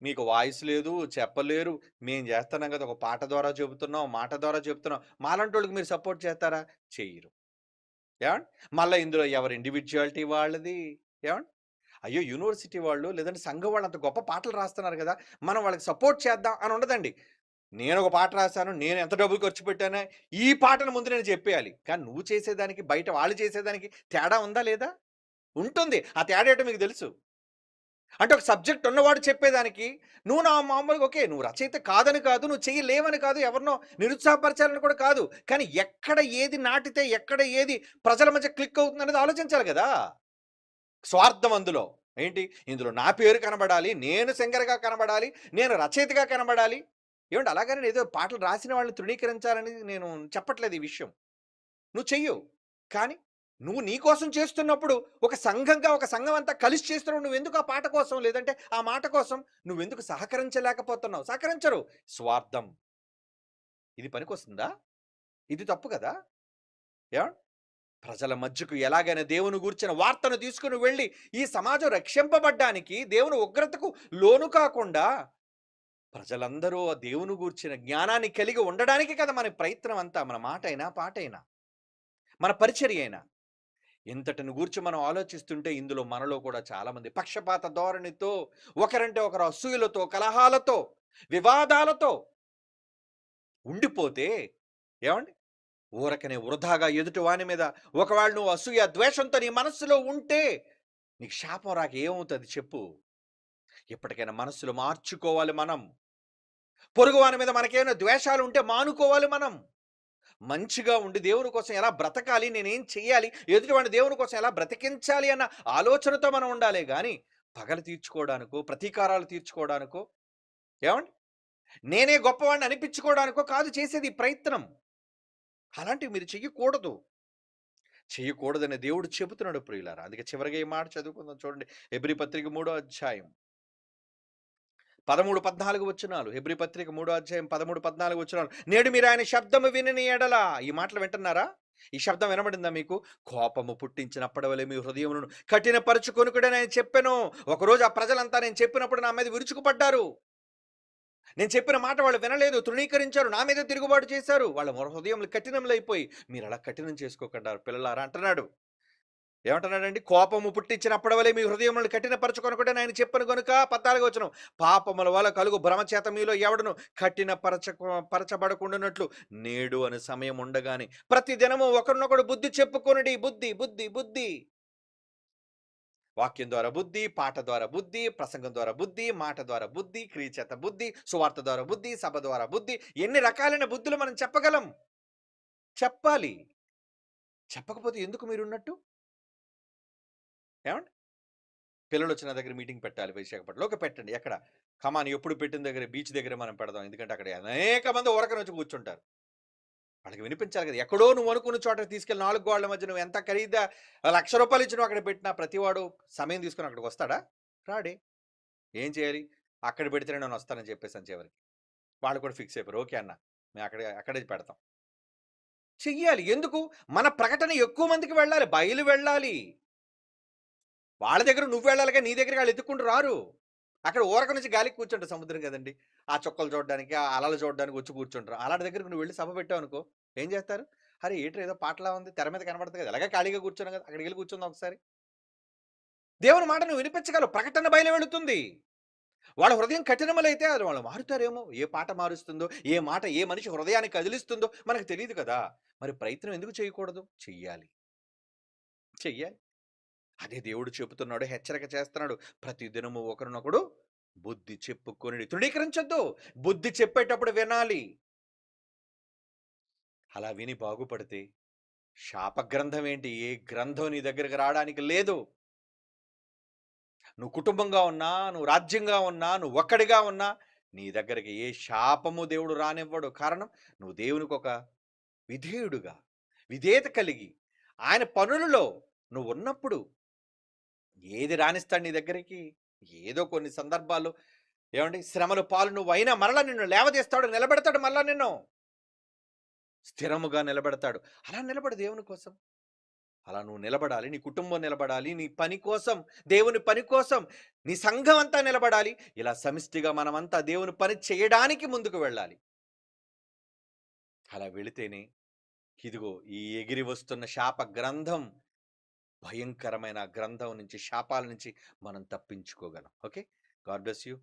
A: మీకు వాయిస్ లేదు, చెప్పలేరు. మేము జేస్తున్నాం గదా! ఒక పాట ద్వారా చెబుతున్నాం, మాట ద్వారా చెప్తున్నాం. మాలాంటోళ్ళకి మీరు సపోర్ట్ చేస్తారా? చెయ్యరు. ఏవండీ? మళ్ళా ఇందులో ఎవరి ఇండివిడ్యుయాలిటీ వాళ్ళది. ఏవండీ? అయ్యో! యూనివర్సిటీ వాళ్ళు లేదంటే సంఘం వాళ్ళు అంత గొప్ప పాటలు రాస్తున్నారు గదా! మనం వాళ్ళకి సపోర్ట్ చేద్దాం అని ఉండదండి. నేనొక పాట రాసాను. నేను ఎంత డబ్బులు ఖర్చు పెట్టానో ఈ పాటను ముందు నేను చెప్పేయాలి. కానీ నువ్వు చేసేదానికి, బయట వాళ్ళు చేసేదానికి తేడా ఉందా? లేదా? ఉంటుంది. ఆ తేడా ఏంటో మీకు తెలుసు. అంటే ఒక సబ్జెక్ట్ ఉన్నవాడు చెప్పేదానికి, నువ్వు నా మామూలుగా ఓకే. నువ్వు రచయిత కాదని కాదు, నువ్వు చెయ్యలేవని కాదు, ఎవరినో నిరుత్సాహపరచాలని కూడా కాదు. కానీ ఎక్కడ ఏది నాటితే, ఎక్కడ ఏది ప్రజల మధ్య క్లిక్ అవుతుందనేది ఆలోచించాలి గదా! స్వార్థం అందులో. ఏంటి? ఇందులో నా పేరు కనబడాలి, నేను సింగర్‌గా కనబడాలి, నేను రచయితగా కనబడాలి. ఏవండీ అలాగని ఏదో పాటలు రాసిన వాళ్ళని తృణీకరించాలని నేను చెప్పట్లేదు ఈ విషయం. నువ్వు చెయ్యు. కానీ నువ్వు నీ కోసం చేస్తున్నప్పుడు ఒక సంఘంగా ఒక సంఘం అంతా కలిసి చేస్తున్నప్పుడు నువ్వెందుకు ఆ పాట కోసం లేదంటే ఆ మాట కోసం నువ్వెందుకు సహకరించలేకపోతున్నావు? సహకరించరు. స్వార్థం. ఇది పనికొస్తుందా? ఇది తప్పు కదా! ఏవండి? ప్రజల మధ్యకు ఎలాగైనా దేవుని గూర్చిన వార్తను తీసుకొని వెళ్ళి, ఈ సమాజం రక్షింపబడ్డానికి, దేవుని ఉగ్రతకు లోను కాకుండా, ప్రజలందరూ ఆ దేవుని గూర్చిన జ్ఞానాన్ని కలిగి ఉండడానికి కదా మన ప్రయత్నం అంతా. మన మాటైనా, పాటైనా, మన పరిచర్య అయినా. ఇంతటిని గూర్చి మనం ఆలోచిస్తుంటే ఇందులో మనలో కూడా చాలామంది పక్షపాత ధోరణితో, ఒకరంటే ఒకరు అసూయలతో, కలహాలతో, వివాదాలతో ఉండిపోతే ఏవండి? ఊరకనే వృధాగా ఎదుటి వాని మీద ఒకవేళ నువ్వు అసూయ, ద్వేషంతో నీ మనస్సులో ఉంటే నీకు శాపం రాక ఏమవుతుంది చెప్పు? ఎప్పటికైనా మనస్సులు మార్చుకోవాలి మనం. పొరుగువాని మీద మనకేమైనా ద్వేషాలు ఉంటే మానుకోవాలి మనం. మంచిగా ఉండి దేవుని కోసం ఎలా బ్రతకాలి, నేనేం చెయ్యాలి, ఎదుటివాడిని దేవుని కోసం ఎలా బ్రతికించాలి అన్న ఆలోచనతో మనం ఉండాలే గాని, పగలు తీర్చుకోవడానికో, ప్రతీకారాలు తీర్చుకోవడానికో, ఏవండి? నేనే గొప్పవాడిని అనిపించుకోవడానికో కాదు చేసేది ఈ ప్రయత్నం. అలాంటివి మీరు చెయ్యకూడదు. చెయ్యకూడదని దేవుడు చెబుతున్నాడు ప్రియులారా. అందుకే చివరిగా ఈ మాట చదువుకుందాం చూడండి. హెబ్రీ పత్రిక 3వ అధ్యాయం 13, 14 వచనాలు. హెబ్రీ పత్రిక 3వ అధ్యాయం 13, 14 వచనాలు. నేడు మీరు ఆయన శబ్దము వినని ఎడల, ఈ మాటలు వింటున్నారా? ఈ శబ్దం వినబడిందా మీకు? కోపము పుట్టించినప్పటి వలె మీ హృదయములను కఠినపరచుకొనుకుడని ఆయన చెప్పెను. ఒకరోజు ఆ ప్రజలంతా నేను చెప్పినప్పుడు నా మీద విరుచుకుపడ్డారు. నేను చెప్పిన మాట వాళ్ళు వినలేదు, తృణీకరించారు, నా మీద తిరుగుబాటు చేశారు. వాళ్ళ హృదయములు కఠినములైపోయి మీరు అలా కఠినం చేసుకోకుండా పిల్లలారా అంటున్నాడు. ఏమంటున్నాడండి? కోపము పుట్టించినప్పటి వలె మీ హృదయములను కఠినపరచుకొనకుండా ఆయన చెప్పను గనుక 14వ వచనం. పాపముల వల్ల కలుగు భ్రమచేత మీలో ఎవడును పరచబడకుండానట్లు నేడు అని సమయం ఉండగానే ప్రతి దినము ఒకరినొకడు బుద్ధి చెప్పుకొనుడి. బుద్ధి బుద్ధి బుద్ధి. వాక్యం ద్వారా బుద్ధి, పాట ద్వారా బుద్ధి, ప్రసంగం ద్వారా బుద్ధి, మాట ద్వారా బుద్ధి, క్రియ చేత బుద్ధి, సువార్త ద్వారా బుద్ధి, సభ ద్వారా బుద్ధి. ఎన్ని రకాలైన బుద్ధులు మనం చెప్పగలం. చెప్పాలి. చెప్పకపోతే ఎందుకు మీరున్నట్టు? ఏమండి? పిల్లలొచ్చిన దగ్గర మీటింగ్ పెట్టాలి విశాఖపట్నంలో. ఓకే పెట్టండి. ఎక్కడ? కమాన్ ఎప్పుడు పెట్టిన దగ్గర బీచ్ దగ్గర మనం పెడదాం. ఎందుకంటే అక్కడ అనేక మంది ఊరకనొచ్చి కూర్చుంటారు. వాళ్ళకి వినిపించాలి కదా! ఎక్కడో నువ్వు అనుకున్న చోటకి తీసుకెళ్ళి 4 గోడల మధ్య నువ్వు ఎంత ఖరీదా ₹1,00,000 ఇచ్చి నువ్వు అక్కడ పెట్టినా ప్రతివాడు సమయం తీసుకొని అక్కడికొస్తాడా? రాడే. ఏం చేయాలి? అక్కడ పెడితేనే నేనొస్తానని చెప్పేసాను చివరికి. వాళ్ళు కూడా ఫిక్స్ అయిపోయారు. ఓకే అన్న. మేము అక్కడే పెడతాం. చెయ్యాలి. ఎందుకు? మన ప్రకటన ఎక్కువ మందికి వెళ్ళాలి. బయలు వెళ్ళాలి. వాళ్ళ దగ్గర నువ్వు వెళ్ళాలి గాని నీ దగ్గరికి ఆళ్ళు ఎతుక్కుంటూ రారు. అక్కడ ఊరక నుంచి గాలికి కూర్చుంటారు సముద్రం కదండీ! ఆ చుక్కలు చూడడానికి, ఆ అలలు చూడడానికి వచ్చి కూర్చుంటారు. అలాంటి దగ్గరికి నువ్వు వెళ్లి సభ పెట్టావనుకో ఏం చేస్తారు? అరే! ఏంట్రా ఏదో పాటలా ఉంది. తెర మీద కనపడుతుంది కదా! ఎలాగో ఖాళీగా కూర్చున్నాం కదా! అక్కడికెళ్లి కూర్చుందాం ఒకసారి. దేవుని మాట నువ్వు వినిపించగలవు. ప్రకటన బయలు వెళుతుంది. వాళ్ళ హృదయం కఠినములైతే అది వాళ్ళు మారుతారేమో. ఏ పాట మారుస్తుందో, ఏ మాట ఏ మనిషి హృదయాన్ని కదిలిస్తుందో మనకు తెలీదు కదా! మరి ప్రయత్నం ఎందుకు చేయకూడదు? చెయ్యాలి. చెయ్యాలి. అదే దేవుడు చెబుతున్నాడు, హెచ్చరిక చేస్తున్నాడు. ప్రతి దినము ఒకరినొకడు బుద్ధి చెప్పుకొనుడి. తృణీకరించొద్దు. బుద్ధి చెప్పేటప్పుడు వినాలి. అలా విని బాగుపడితే శాపగ్రంథం ఏంటి? ఏ గ్రంథం నీ దగ్గరికి రావడానికి లేదు. నువ్వు కుటుంబంగా ఉన్నా, నువ్వు రాజ్యంగా ఉన్నా, నువ్వు ఒక్కడిగా ఉన్నా, నీ దగ్గరికి ఏ శాపము దేవుడు రానివ్వడు. కారణం నువ్వు దేవునికొక విధేయుడుగా, విధేయత కలిగి, ఆయన పనులలో నువ్వున్నప్పుడు ఏది రానిస్తాడు నీ దగ్గరికి? ఏదో కొన్ని సందర్భాల్లో ఏవండీ శ్రమల పాలు నువ్వయినా మరలా నిన్ను లేవదీస్తాడు, నిలబెడతాడు మరలా నిన్ను. స్థిరముగా నిలబెడతాడు. అలా నిలబడు దేవుని కోసం. అలా నువ్వు నిలబడాలి. నీ కుటుంబం నిలబడాలి. నీ పని కోసం, దేవుని పని కోసం, నీ సంఘం అంతా నిలబడాలి. ఇలా సమిష్టిగా మనమంతా దేవుని పని చేయడానికి ముందుకు వెళ్ళాలి. అలా వెళితేనే ఇదిగో ఈ ఎగిరి వస్తున్న శాప గ్రంథం భయంకరమైన గ్రంథం నుంచి శాపాల నుంచి మనం తప్పించుకోగలం. ఓకే. God bless you.